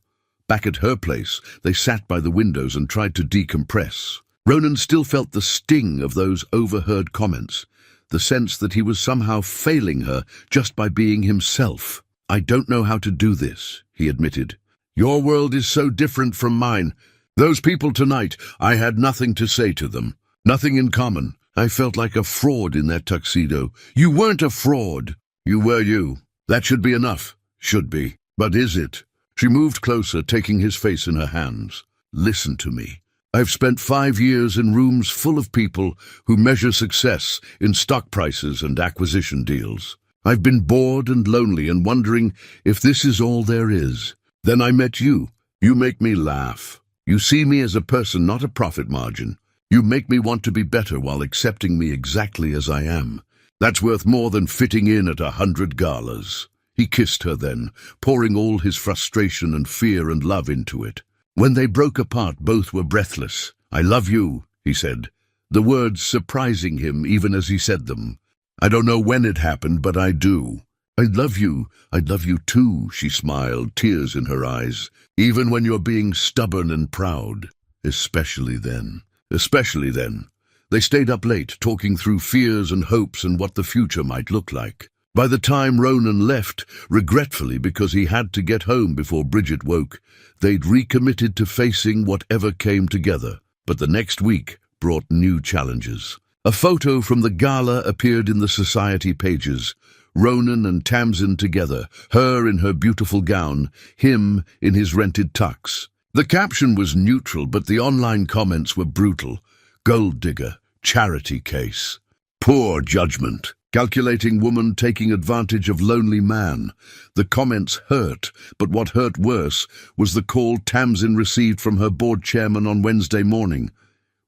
Back at her place, they sat by the windows and tried to decompress. Ronan still felt the sting of those overheard comments, the sense that he was somehow failing her just by being himself. "I don't know how to do this," he admitted. "Your world is so different from mine. Those people tonight, I had nothing to say to them. Nothing in common. I felt like a fraud in that tuxedo." "You weren't a fraud." "You were you. That should be enough." "Should be. But is it?" She moved closer, taking his face in her hands. "Listen to me. I've spent 5 years in rooms full of people who measure success in stock prices and acquisition deals. I've been bored and lonely and wondering if this is all there is. Then I met you. You make me laugh. You see me as a person, not a profit margin. You make me want to be better while accepting me exactly as I am. That's worth more than fitting in at 100 galas." He kissed her then, pouring all his frustration and fear and love into it. When they broke apart, both were breathless. "I love you," he said, the words surprising him even as he said them. "I don't know when it happened, but I do." "I love you. I love you too," she smiled, tears in her eyes. "Even when you're being stubborn and proud. Especially then." Especially then. They stayed up late, talking through fears and hopes and what the future might look like. By the time Ronan left, regretfully because he had to get home before Bridget woke, they'd recommitted to facing whatever came together. But the next week brought new challenges. A photo from the gala appeared in the society pages. Ronan and Tamsin together, her in her beautiful gown, him in his rented tux. The caption was neutral, but the online comments were brutal. "Gold digger, charity case. Poor judgment. Calculating woman taking advantage of lonely man." The comments hurt, but what hurt worse was the call Tamsin received from her board chairman on Wednesday morning.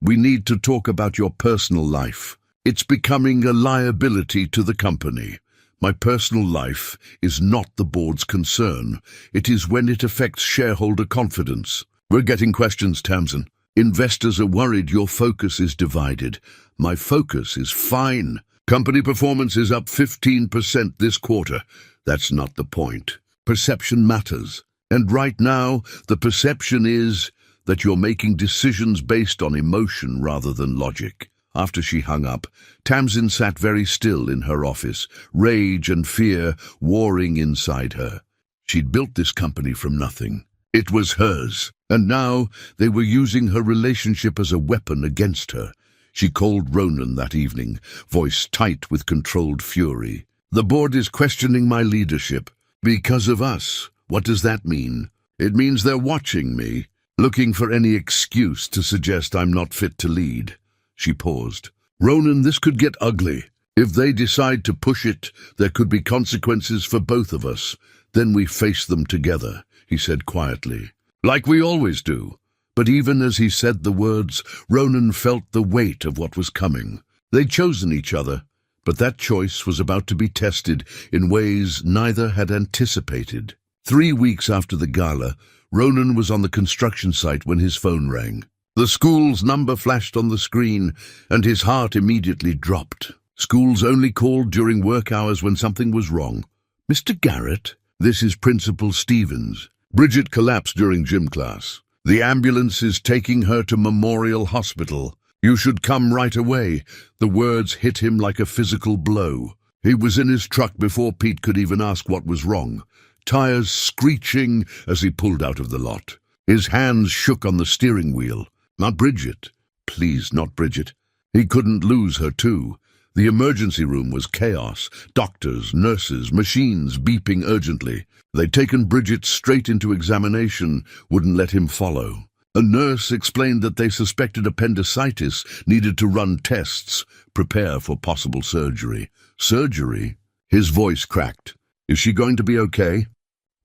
"We need to talk about your personal life. It's becoming a liability to the company. My personal life is not the board's concern. It is when it affects shareholder confidence." "We're getting questions, Tamsin. Investors are worried your focus is divided." "My focus is fine. Company performance is up 15% this quarter. That's not the point. Perception matters. And right now, the perception is that you're making decisions based on emotion rather than logic." After she hung up, Tamsin sat very still in her office, rage and fear warring inside her. She'd built this company from nothing. It was hers, and now they were using her relationship as a weapon against her. She called Ronan that evening, voice tight with controlled fury. "The board is questioning my leadership. Because of us. What does that mean?" It means they're watching me, looking for any excuse to suggest I'm not fit to lead. She paused. Ronan, this could get ugly. If they decide to push it, there could be consequences for both of us. Then we face them together, he said quietly. Like we always do. But even as he said the words, Ronan felt the weight of what was coming. They'd chosen each other, but that choice was about to be tested in ways neither had anticipated. 3 weeks after the gala, Ronan was on the construction site when his phone rang. The school's number flashed on the screen, and his heart immediately dropped. Schools only called during work hours when something was wrong. Mr. Garrett, this is Principal Stevens. Bridget collapsed during gym class. The ambulance is taking her to Memorial Hospital. You should come right away. The words hit him like a physical blow. He was in his truck before Pete could even ask what was wrong, tires screeching as he pulled out of the lot. His hands shook on the steering wheel. Not Bridget. Please, not Bridget. He couldn't lose her too. The emergency room was chaos. Doctors, nurses, machines beeping urgently. They'd taken Bridget straight into examination, wouldn't let him follow. A nurse explained that they suspected appendicitis, needed to run tests, prepare for possible surgery. Surgery? His voice cracked. Is she going to be okay?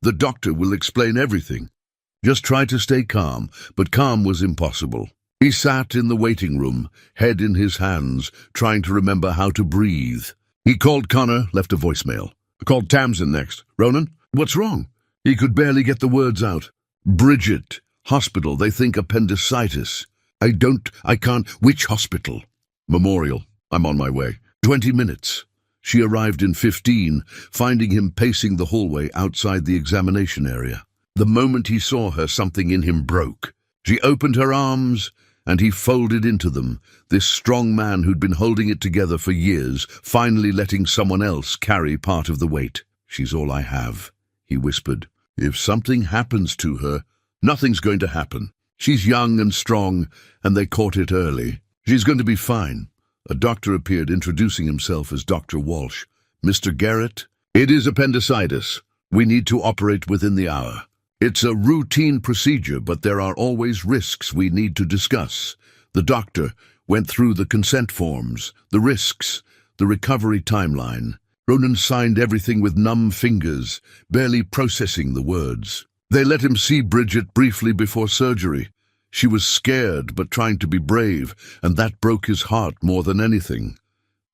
The doctor will explain everything. Just try to stay calm, but calm was impossible. He sat in the waiting room, head in his hands, trying to remember how to breathe. He called Connor, left a voicemail. Called Tamsin next. Ronan, what's wrong? He could barely get the words out. Bridget, hospital, they think appendicitis. I can't. Which hospital? Memorial. I'm on my way. 20 minutes. She arrived in 15, finding him pacing the hallway outside the examination area. The moment he saw her, something in him broke. She opened her arms, and he folded into them, this strong man who'd been holding it together for years, finally letting someone else carry part of the weight. She's all I have, he whispered. If something happens to her, nothing's going to happen. She's young and strong, and they caught it early. She's going to be fine. A doctor appeared, introducing himself as Dr. Walsh. Mr. Garrett, it is appendicitis. We need to operate within the hour. It's a routine procedure, but there are always risks we need to discuss. The doctor went through the consent forms, the risks, the recovery timeline. Ronan signed everything with numb fingers, barely processing the words. They let him see Bridget briefly before surgery. She was scared, but trying to be brave, and that broke his heart more than anything.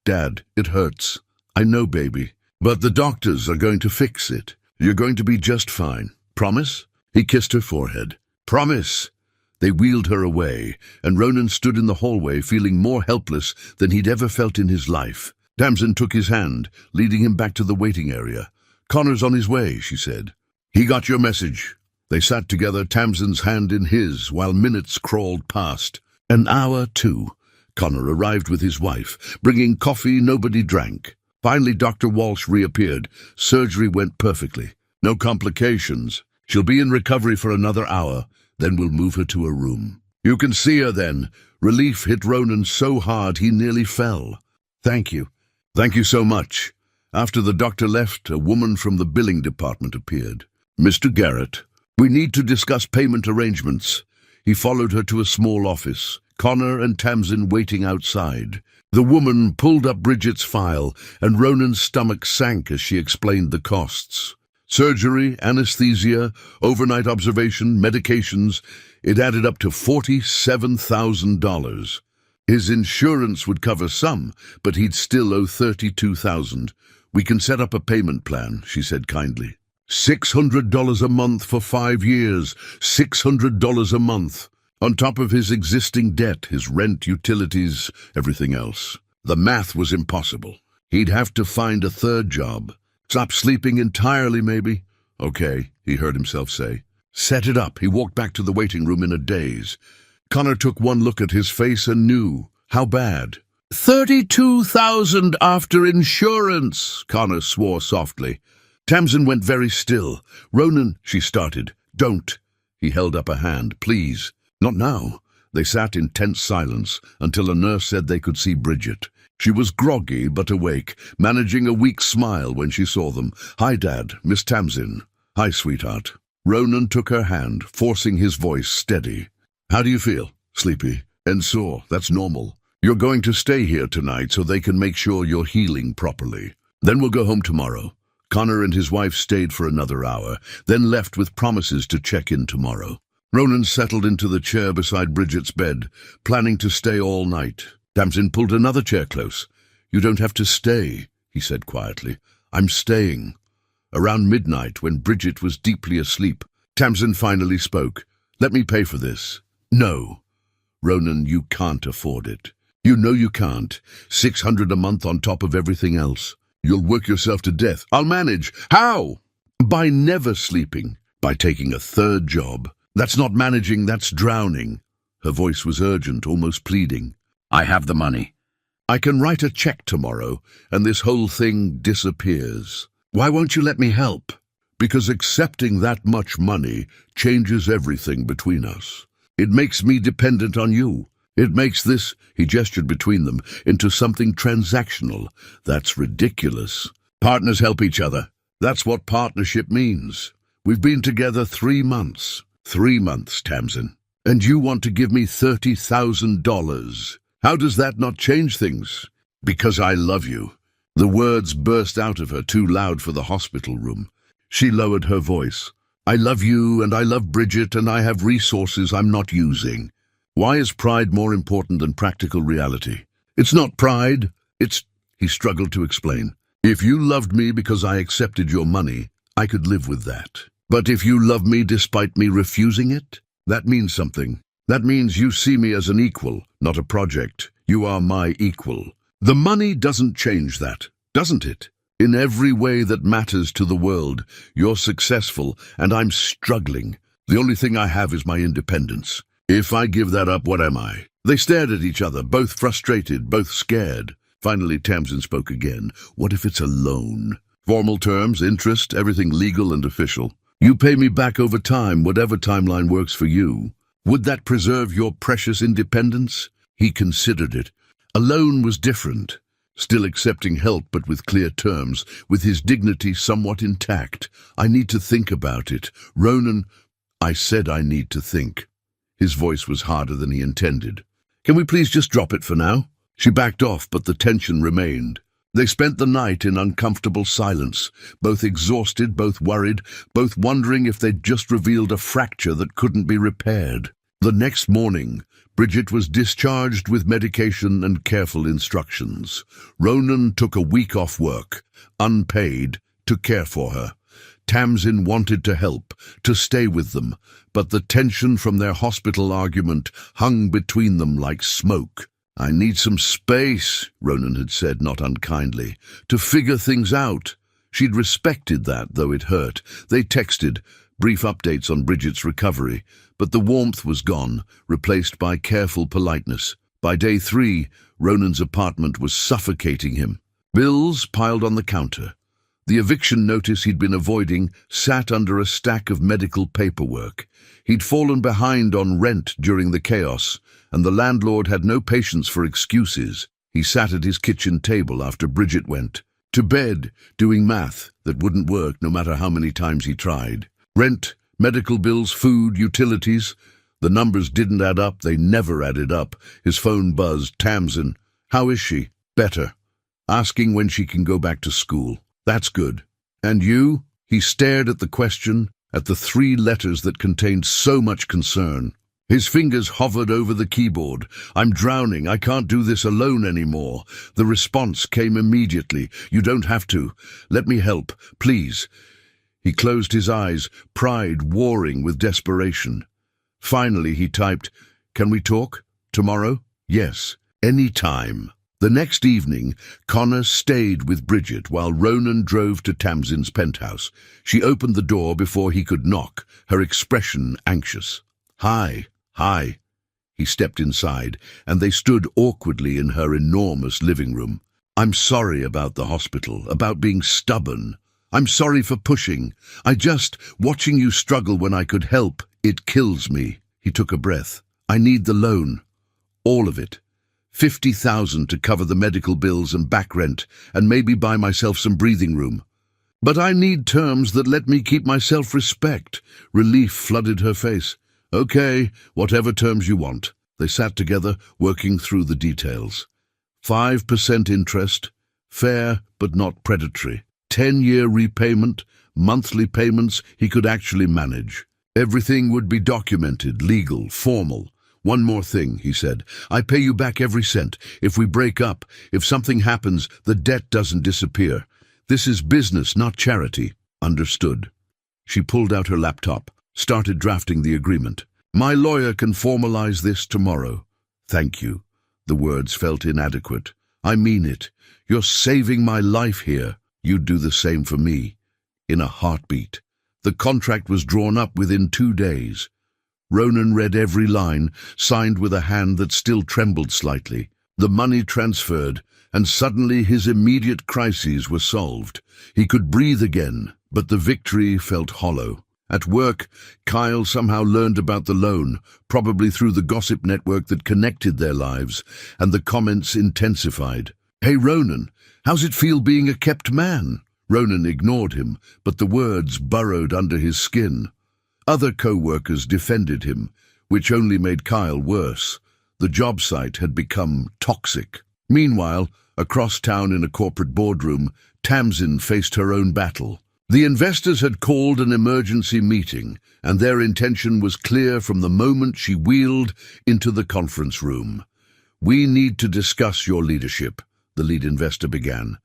Dad, it hurts. I know, baby. But the doctors are going to fix it. You're going to be just fine. Promise? He kissed her forehead. Promise! They wheeled her away, and Ronan stood in the hallway feeling more helpless than he'd ever felt in his life. Tamsin took his hand, leading him back to the waiting area. Connor's on his way, she said. He got your message. They sat together, Tamsin's hand in his, while minutes crawled past. An hour, too. Connor arrived with his wife, bringing coffee nobody drank. Finally, Dr. Walsh reappeared. Surgery went perfectly. No complications. She'll be in recovery for another hour, then we'll move her to a room. You can see her then. Relief hit Ronan so hard he nearly fell. Thank you. Thank you so much. After the doctor left, a woman from the billing department appeared. Mr. Garrett, we need to discuss payment arrangements. He followed her to a small office, Connor and Tamsin waiting outside. The woman pulled up Bridget's file, and Ronan's stomach sank as she explained the costs. Surgery, anesthesia, overnight observation, medications. It added up to $47,000. His insurance would cover some, but he'd still owe $32,000. We can set up a payment plan, she said kindly. $600 a month for 5 years. $600 a month. On top of his existing debt, his rent, utilities, everything else. The math was impossible. He'd have to find a third job. Stop sleeping entirely, maybe? Okay, he heard himself say. Set it up. He walked back to the waiting room in a daze. Connor took one look at his face and knew. How bad? $32,000 after insurance, Connor swore softly. Tamsin went very still. Ronan, she started. Don't. He held up a hand. Please. Not now. They sat in tense silence until a nurse said they could see Bridget. She was groggy but awake, managing a weak smile when she saw them. Hi, Dad. Miss Tamsin. Hi, sweetheart. Ronan took her hand, forcing his voice steady. How do you feel? Sleepy and sore. That's normal. You're going to stay here tonight so they can make sure you're healing properly. Then we'll go home tomorrow. Connor and his wife stayed for another hour, then left with promises to check in tomorrow. Ronan settled into the chair beside Bridget's bed, planning to stay all night. Tamsin pulled another chair close. You don't have to stay, he said quietly. I'm staying. Around midnight, when Bridget was deeply asleep, Tamsin finally spoke. Let me pay for this. No. Ronan, you can't afford it. You know you can't. $600 a month on top of everything else. You'll work yourself to death. I'll manage. How? By never sleeping. By taking a third job. That's not managing, that's drowning. Her voice was urgent, almost pleading. I have the money. I can write a check tomorrow, and this whole thing disappears. Why won't you let me help? Because accepting that much money changes everything between us. It makes me dependent on you. It makes this, he gestured between them, into something transactional. That's ridiculous. Partners help each other. That's what partnership means. We've been together 3 months. 3 months, Tamsin. And you want to give me $30,000. How does that not change things? Because I love you. The words burst out of her, too loud for the hospital room. She lowered her voice. I love you, and I love Bridget, and I have resources I'm not using. Why is pride more important than practical reality? It's not pride. It's, he struggled to explain. If you loved me because I accepted your money, I could live with that. But if you love me despite me refusing it, that means something. That means you see me as an equal, not a project. You are my equal. The money doesn't change that, doesn't it? In every way that matters to the world, you're successful, and I'm struggling. The only thing I have is my independence. If I give that up, what am I? They stared at each other, both frustrated, both scared. Finally, Tamsin spoke again. What if it's a loan? Formal terms, interest, everything legal and official. You pay me back over time, whatever timeline works for you. Would that preserve your precious independence? He considered it. A loan was different. Still accepting help, but with clear terms, with his dignity somewhat intact. I need to think about it. Ronan, I said I need to think. His voice was harder than he intended. Can we please just drop it for now? She backed off, but the tension remained. They spent the night in uncomfortable silence, both exhausted, both worried, both wondering if they'd just revealed a fracture that couldn't be repaired. The next morning, Bridget was discharged with medication and careful instructions. Ronan took a week off work, unpaid, to care for her. Tamsin wanted to help, to stay with them, but the tension from their hospital argument hung between them like smoke. I need some space, Ronan had said, not unkindly, to figure things out. She'd respected that, though it hurt. They texted, brief updates on Bridget's recovery, but the warmth was gone, replaced by careful politeness. By day 3, Ronan's apartment was suffocating him. Bills piled on the counter. The eviction notice he'd been avoiding sat under a stack of medical paperwork. He'd fallen behind on rent during the chaos, and the landlord had no patience for excuses. He sat at his kitchen table after Bridget went to bed, doing math that wouldn't work no matter how many times he tried. Rent, medical bills, food, utilities. The numbers didn't add up. They never added up. His phone buzzed. Tamsin. How is she? Better. Asking when she can go back to school. That's good. And you? He stared at the question, at the 3 letters that contained so much concern. His fingers hovered over the keyboard. I'm drowning. I can't do this alone anymore. The response came immediately. You don't have to. Let me help, please. He closed his eyes, pride warring with desperation. Finally, he typed, Can we talk? Tomorrow? Yes. Any time. The next evening, Connor stayed with Bridget while Ronan drove to Tamsin's penthouse. She opened the door before he could knock, her expression anxious. Hi. He stepped inside, and they stood awkwardly in her enormous living room. I'm sorry about the hospital, about being stubborn. I'm sorry for pushing. Watching you struggle when I could help, it kills me. He took a breath. I need the loan. All of it. $50,000 to cover the medical bills and back rent, and maybe buy myself some breathing room. But I need terms that let me keep my self-respect. Relief flooded her face. Okay, whatever terms you want. They sat together, working through the details. 5% interest, fair but not predatory. 10-year repayment, monthly payments he could actually manage. Everything would be documented, legal, formal. One more thing, he said. I pay you back every cent. If we break up, if something happens, the debt doesn't disappear. This is business, not charity. Understood. She pulled out her laptop, started drafting the agreement. My lawyer can formalize this tomorrow. Thank you. The words felt inadequate. I mean it. You're saving my life here. You'd do the same for me. In a heartbeat. The contract was drawn up within 2 days. Ronan read every line, signed with a hand that still trembled slightly. The money transferred, and suddenly his immediate crises were solved. He could breathe again, but the victory felt hollow. At work, Kyle somehow learned about the loan, probably through the gossip network that connected their lives, and the comments intensified. Hey Ronan, how's it feel being a kept man? Ronan ignored him, but the words burrowed under his skin. Other co-workers defended him, which only made Kyle worse. The job site had become toxic. Meanwhile, across town in a corporate boardroom, Tamsin faced her own battle. The investors had called an emergency meeting, and their intention was clear from the moment she wheeled into the conference room. We need to discuss your leadership, the lead investor began.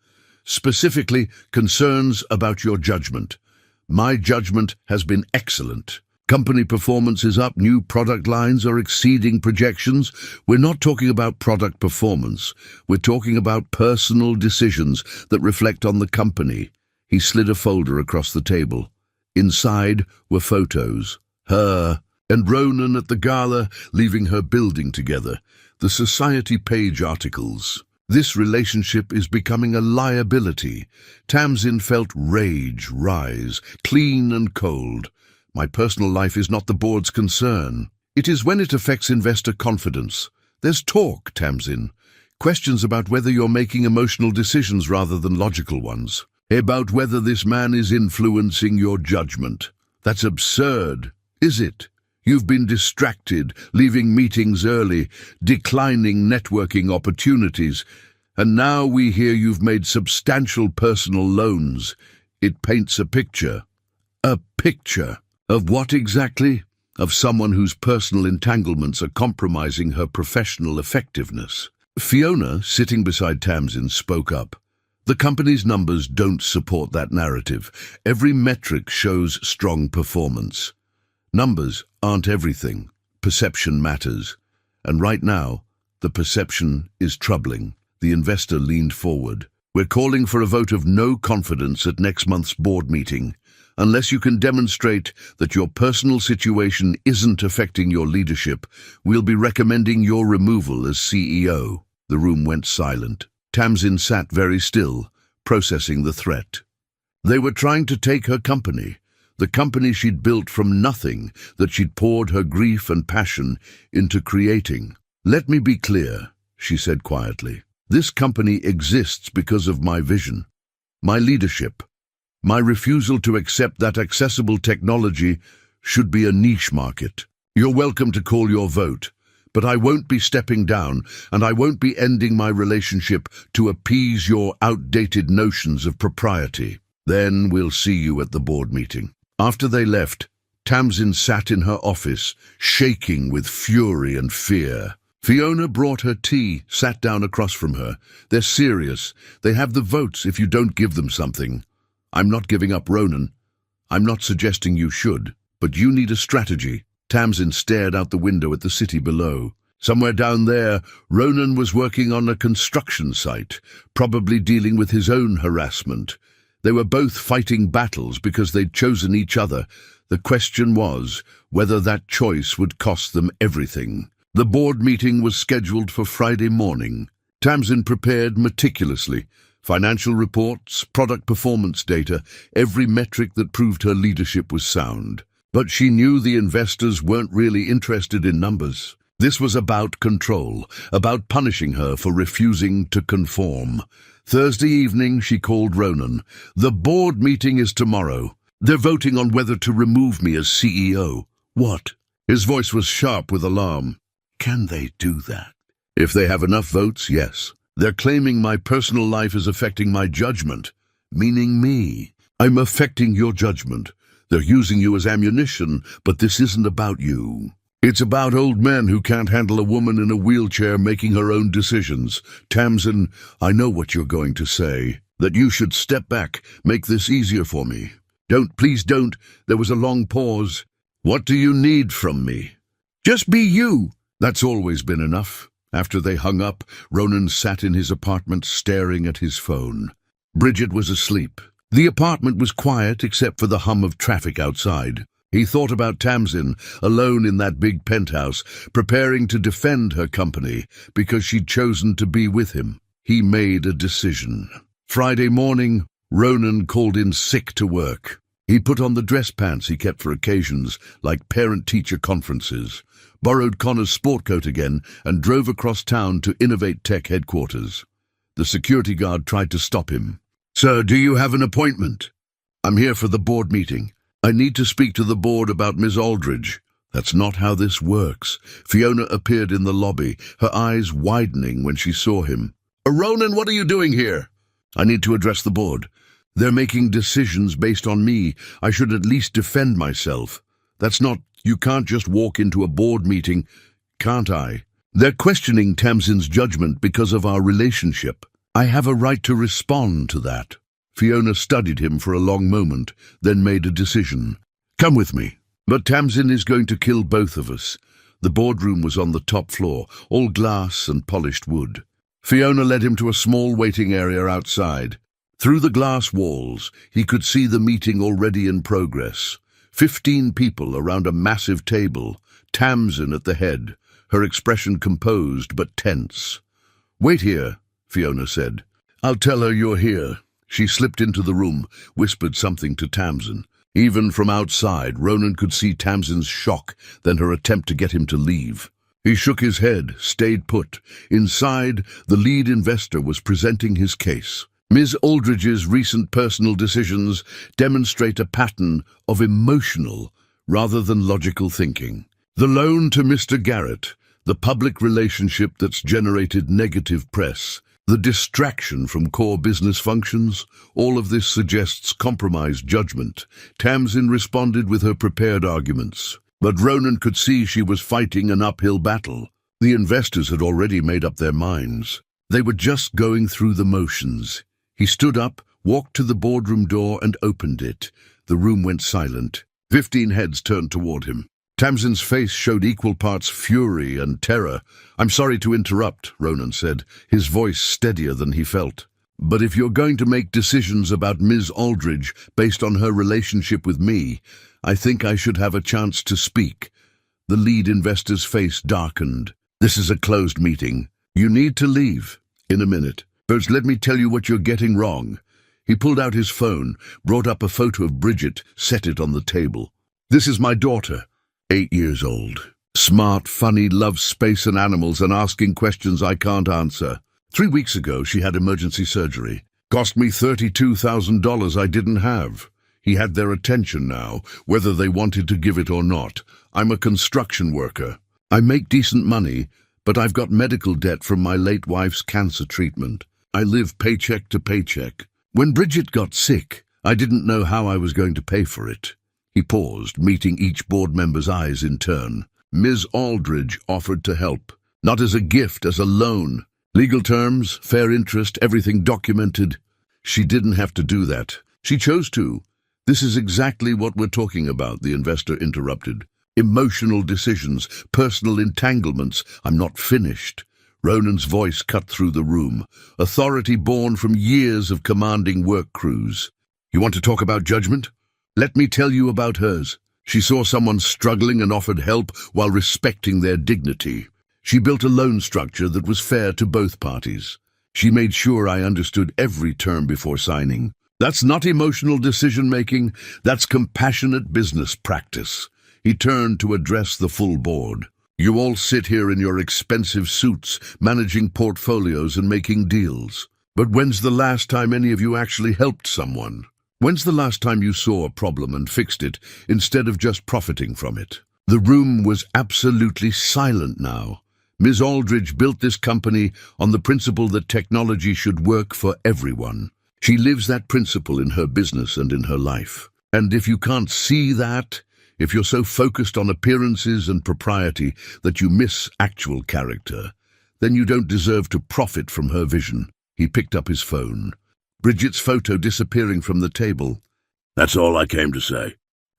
Specifically, concerns about your judgment. My judgment has been excellent. Company performance is up, new product lines are exceeding projections. We're not talking about product performance. We're talking about personal decisions that reflect on the company. He slid a folder across the table. Inside were photos. Her and Ronan at the gala, leaving her building together. The Society page articles. This relationship is becoming a liability. Tamsin felt rage rise, clean and cold. My personal life is not the board's concern. It is when it affects investor confidence. There's talk, Tamsin. Questions about whether you're making emotional decisions rather than logical ones. About whether this man is influencing your judgment. That's absurd, is it? You've been distracted, leaving meetings early, declining networking opportunities, and now we hear you've made substantial personal loans. It paints a picture. A picture. Of what exactly? Of someone whose personal entanglements are compromising her professional effectiveness. Fiona, sitting beside Tamsin, spoke up. The company's numbers don't support that narrative. Every metric shows strong performance. Numbers aren't everything. Perception matters. And right now, the perception is troubling. The investor leaned forward. We're calling for a vote of no confidence at next month's board meeting. Unless you can demonstrate that your personal situation isn't affecting your leadership, we'll be recommending your removal as CEO. The room went silent. Tamsin sat very still, processing the threat. They were trying to take her company, the company she'd built from nothing, that she'd poured her grief and passion into creating. Let me be clear, she said quietly. This company exists because of my vision, my leadership. My refusal to accept that accessible technology should be a niche market. You're welcome to call your vote, but I won't be stepping down, and I won't be ending my relationship to appease your outdated notions of propriety. Then we'll see you at the board meeting. After they left, Tamsin sat in her office, shaking with fury and fear. Fiona brought her tea, sat down across from her. They're serious. They have the votes if you don't give them something. I'm not giving up, Ronan. I'm not suggesting you should, but you need a strategy. Tamsin stared out the window at the city below. Somewhere down there, Ronan was working on a construction site, probably dealing with his own harassment. They were both fighting battles because they'd chosen each other. The question was whether that choice would cost them everything. The board meeting was scheduled for Friday morning. Tamsin prepared meticulously. Financial reports, product performance data, every metric that proved her leadership was sound. But she knew the investors weren't really interested in numbers. This was about control, about punishing her for refusing to conform. Thursday evening, she called Ronan. The board meeting is tomorrow. They're voting on whether to remove me as CEO. What? His voice was sharp with alarm. Can they do that? If they have enough votes, yes. They're claiming my personal life is affecting my judgment, meaning me. I'm affecting your judgment. They're using you as ammunition, but this isn't about you. It's about old men who can't handle a woman in a wheelchair making her own decisions. Tamsin, I know what you're going to say. That you should step back, make this easier for me. Don't, please don't. There was a long pause. What do you need from me? Just be you. That's always been enough. After they hung up, Ronan sat in his apartment staring at his phone. Bridget was asleep. The apartment was quiet except for the hum of traffic outside. He thought about Tamsin, alone in that big penthouse, preparing to defend her company because she'd chosen to be with him. He made a decision. Friday morning, Ronan called in sick to work. He put on the dress pants he kept for occasions, like parent-teacher conferences, borrowed Connor's sport coat again, and drove across town to Innovate Tech headquarters. The security guard tried to stop him. Sir, do you have an appointment? I'm here for the board meeting. I need to speak to the board about Ms. Aldridge. That's not how this works. Fiona appeared in the lobby, her eyes widening when she saw him. Ronan, what are you doing here? I need to address the board. They're making decisions based on me. I should at least defend myself. That's not, you can't just walk into a board meeting, can't I? They're questioning Tamsin's judgment because of our relationship. I have a right to respond to that. Fiona studied him for a long moment, then made a decision. Come with me. But Tamsin is going to kill both of us. The boardroom was on the top floor, all glass and polished wood. Fiona led him to a small waiting area outside. Through the glass walls, he could see the meeting already in progress. 15 people around a massive table, Tamsin at the head, her expression composed but tense. Wait here, Fiona said. I'll tell her you're here. She slipped into the room, whispered something to Tamsin. Even from outside, Ronan could see Tamsin's shock, then her attempt to get him to leave. He shook his head, stayed put. Inside, the lead investor was presenting his case. Ms. Aldridge's recent personal decisions demonstrate a pattern of emotional rather than logical thinking. The loan to Mr. Garrett, the public relationship that's generated negative press, the distraction from core business functions, all of this suggests compromised judgment. Tamsin responded with her prepared arguments, but Ronan could see she was fighting an uphill battle. The investors had already made up their minds. They were just going through the motions. He stood up, walked to the boardroom door and opened it. The room went silent. 15 heads turned toward him. Tamsin's face showed equal parts fury and terror. I'm sorry to interrupt, Ronan said, his voice steadier than he felt. But if you're going to make decisions about Ms. Aldridge based on her relationship with me, I think I should have a chance to speak. The lead investor's face darkened. This is a closed meeting. You need to leave. In a minute. First, let me tell you what you're getting wrong. He pulled out his phone, brought up a photo of Bridget, set it on the table. This is my daughter. 8 years old. Smart, funny, loves space and animals and asking questions I can't answer. 3 weeks ago, she had emergency surgery. Cost me $32,000 I didn't have. He had their attention now, whether they wanted to give it or not. I'm a construction worker. I make decent money, but I've got medical debt from my late wife's cancer treatment. I live paycheck to paycheck. When Bridget got sick, I didn't know how I was going to pay for it. He paused, meeting each board member's eyes in turn. Ms. Aldridge offered to help, not as a gift, as a loan. Legal terms, fair interest, everything documented. She didn't have to do that. She chose to. This is exactly what we're talking about, the investor interrupted. Emotional decisions, personal entanglements. I'm not finished. Ronan's voice cut through the room, authority born from years of commanding work crews. You want to talk about judgment? Let me tell you about hers. She saw someone struggling and offered help while respecting their dignity. She built a loan structure that was fair to both parties. She made sure I understood every term before signing. That's not emotional decision-making, that's compassionate business practice. He turned to address the full board. You all sit here in your expensive suits, managing portfolios and making deals. But when's the last time any of you actually helped someone? When's the last time you saw a problem and fixed it instead of just profiting from it? The room was absolutely silent now. Ms. Aldridge built this company on the principle that technology should work for everyone. She lives that principle in her business and in her life. And if you can't see that, if you're so focused on appearances and propriety that you miss actual character, then you don't deserve to profit from her vision. He picked up his phone. Bridget's photo disappearing from the table. That's all I came to say.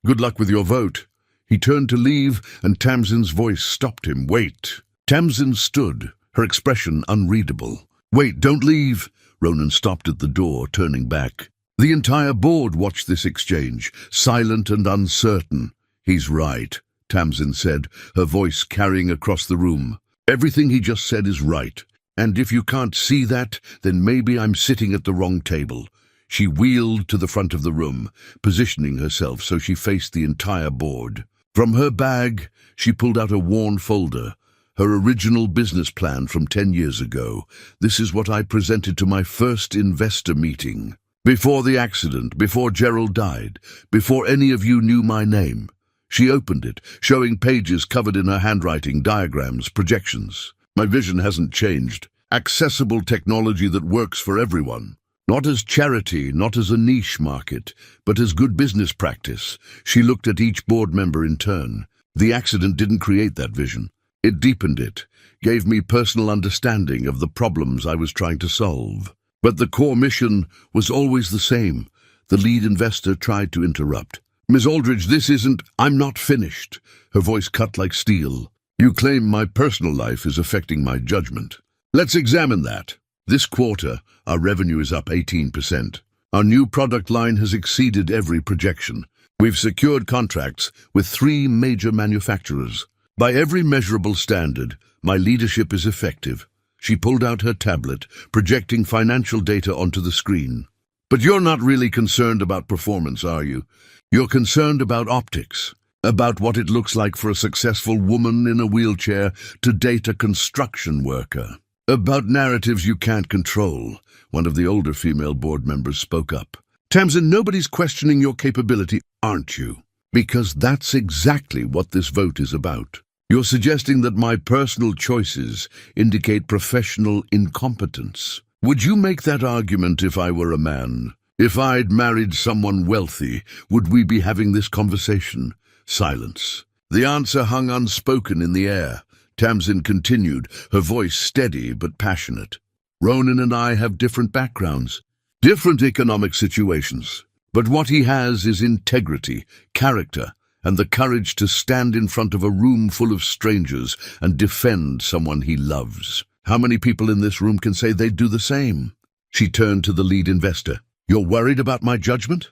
Good luck with your vote. He turned to leave, and Tamsin's voice stopped him. Wait. Tamsin stood, her expression unreadable. Wait, don't leave. Ronan stopped at the door, turning back. The entire board watched this exchange, silent and uncertain. He's right, Tamsin said, her voice carrying across the room. Everything he just said is right. And if you can't see that, then maybe I'm sitting at the wrong table. She wheeled to the front of the room, positioning herself so she faced the entire board. From her bag, she pulled out a worn folder, her original business plan from 10 years ago. This is what I presented to my first investor meeting. Before the accident, before Gerald died, before any of you knew my name. She opened it, showing pages covered in her handwriting, diagrams, projections. My vision hasn't changed. Accessible technology that works for everyone. Not as charity, not as a niche market, but as good business practice. She looked at each board member in turn. The accident didn't create that vision. It deepened it, gave me personal understanding of the problems I was trying to solve. But the core mission was always the same. The lead investor tried to interrupt. Ms. Aldridge, this isn't... I'm not finished. Her voice cut like steel. You claim my personal life is affecting my judgment. Let's examine that. This quarter, our revenue is up 18%. Our new product line has exceeded every projection. We've secured contracts with 3 major manufacturers. By every measurable standard, my leadership is effective. She pulled out her tablet, projecting financial data onto the screen. But you're not really concerned about performance, are you? You're concerned about optics, about what it looks like for a successful woman in a wheelchair to date a construction worker. About narratives you can't control, one of the older female board members spoke up. Tamsin, nobody's questioning your capability, aren't you? Because that's exactly what this vote is about. You're suggesting that my personal choices indicate professional incompetence. Would you make that argument if I were a man? If I'd married someone wealthy, would we be having this conversation? Silence. The answer hung unspoken in the air. Tamsin continued, her voice steady but passionate. Ronan and I have different backgrounds, different economic situations. But what he has is integrity, character, and the courage to stand in front of a room full of strangers and defend someone he loves. How many people in this room can say they'd do the same? She turned to the lead investor. You're worried about my judgment?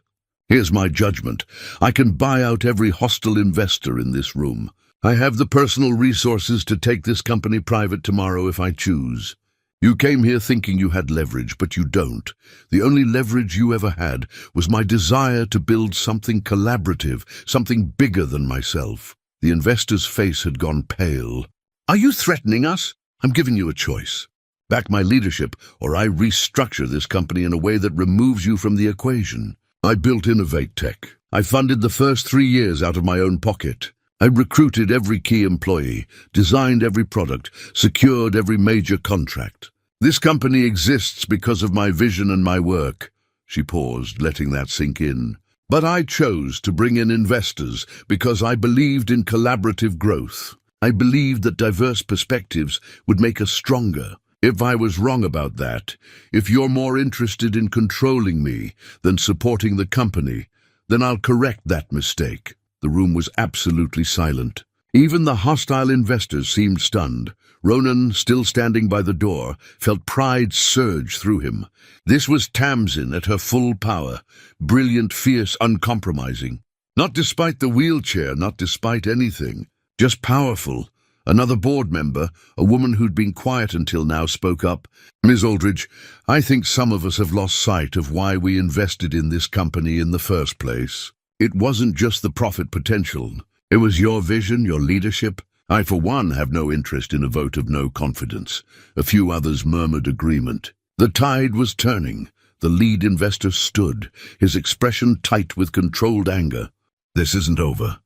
Here's my judgment. I can buy out every hostile investor in this room. I have the personal resources to take this company private tomorrow if I choose. You came here thinking you had leverage, but you don't. The only leverage you ever had was my desire to build something collaborative, something bigger than myself. The investor's face had gone pale. Are you threatening us? I'm giving you a choice. Back my leadership, or I restructure this company in a way that removes you from the equation. I built Innovate Tech. I funded the first 3 years out of my own pocket. I recruited every key employee, designed every product, secured every major contract. This company exists because of my vision and my work. She paused, letting that sink in. But I chose to bring in investors because I believed in collaborative growth. I believed that diverse perspectives would make us stronger. If I was wrong about that, if you're more interested in controlling me than supporting the company, then I'll correct that mistake. The room was absolutely silent. Even the hostile investors seemed stunned. Ronan, still standing by the door, felt pride surge through him. This was Tamsin at her full power, brilliant, fierce, uncompromising. Not despite the wheelchair, not despite anything, just powerful. Another board member, a woman who'd been quiet until now, spoke up. Ms. Aldridge, I think some of us have lost sight of why we invested in this company in the first place. It wasn't just the profit potential. It was your vision, your leadership. I, for one, have no interest in a vote of no confidence. A few others murmured agreement. The tide was turning. The lead investor stood, his expression tight with controlled anger. This isn't over.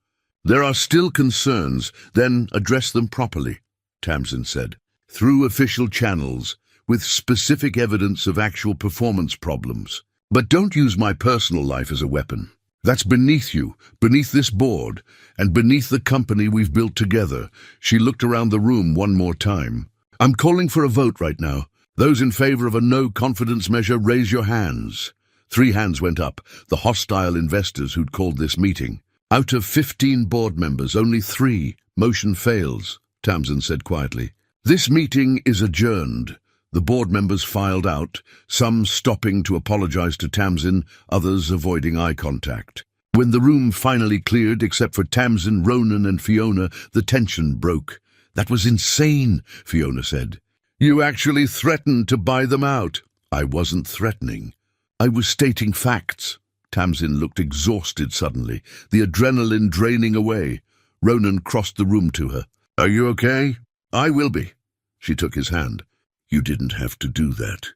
There are still concerns, then address them properly, Tamsin said. Through official channels, with specific evidence of actual performance problems. But don't use my personal life as a weapon. That's beneath you, beneath this board, and beneath the company we've built together. She looked around the room one more time. I'm calling for a vote right now. Those in favor of a no-confidence measure, raise your hands. 3 hands went up, the hostile investors who'd called this meeting. Out of 15 board members, only 3. Motion fails, Tamsin said quietly. This meeting is adjourned. The board members filed out, some stopping to apologize to Tamsin, others avoiding eye contact. When the room finally cleared, except for Tamsin, Ronan, and Fiona, the tension broke. That was insane, Fiona said. You actually threatened to buy them out. I wasn't threatening. I was stating facts. Tamsin looked exhausted suddenly, the adrenaline draining away. Ronan crossed the room to her. Are you okay? I will be. She took his hand. You didn't have to do that.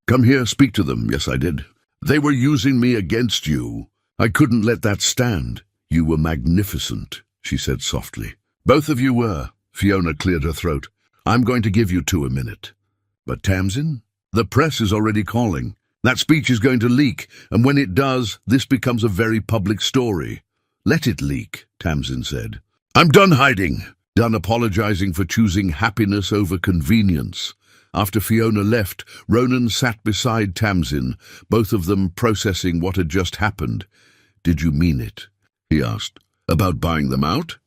Come here, speak to them. Yes, I did. They were using me against you. I couldn't let that stand. You were magnificent, she said softly. Both of you were. Fiona cleared her throat. I'm going to give you 2 a minute. But Tamsin? The press is already calling. That speech is going to leak, and when it does, this becomes a very public story. Let it leak, Tamsin said. I'm done hiding, done apologizing for choosing happiness over convenience. After Fiona left, Ronan sat beside Tamsin, both of them processing what had just happened. Did you mean it? He asked. About buying them out?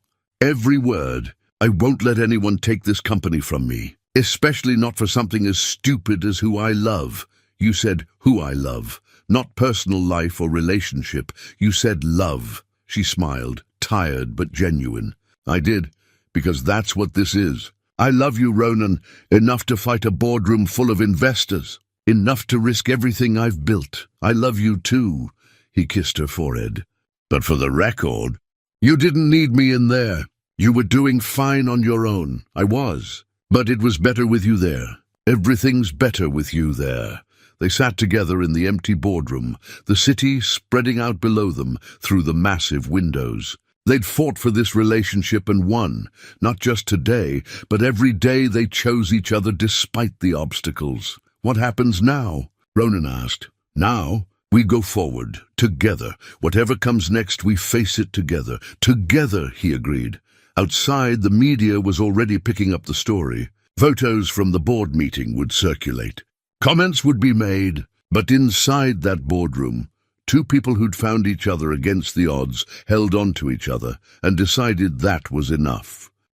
Every word. I won't let anyone take this company from me, especially not for something as stupid as who I love. You said who I love, not personal life or relationship. You said love. She smiled, tired but genuine. I did, because that's what this is. I love you, Ronan, enough to fight a boardroom full of investors, enough to risk everything I've built. I love you too. He kissed her forehead. But for the record, you didn't need me in there. You were doing fine on your own. I was. But it was better with you there. Everything's better with you there. They sat together in the empty boardroom, the city spreading out below them through the massive windows. They'd fought for this relationship and won, not just today, but every day they chose each other despite the obstacles. What happens now? Ronan asked. Now, we go forward, together. Whatever comes next, we face it together. Together, he agreed. Outside, the media was already picking up the story. Photos from the board meeting would circulate. Comments would be made, but inside that boardroom, 2 people who'd found each other against the odds held on to each other and decided that was enough.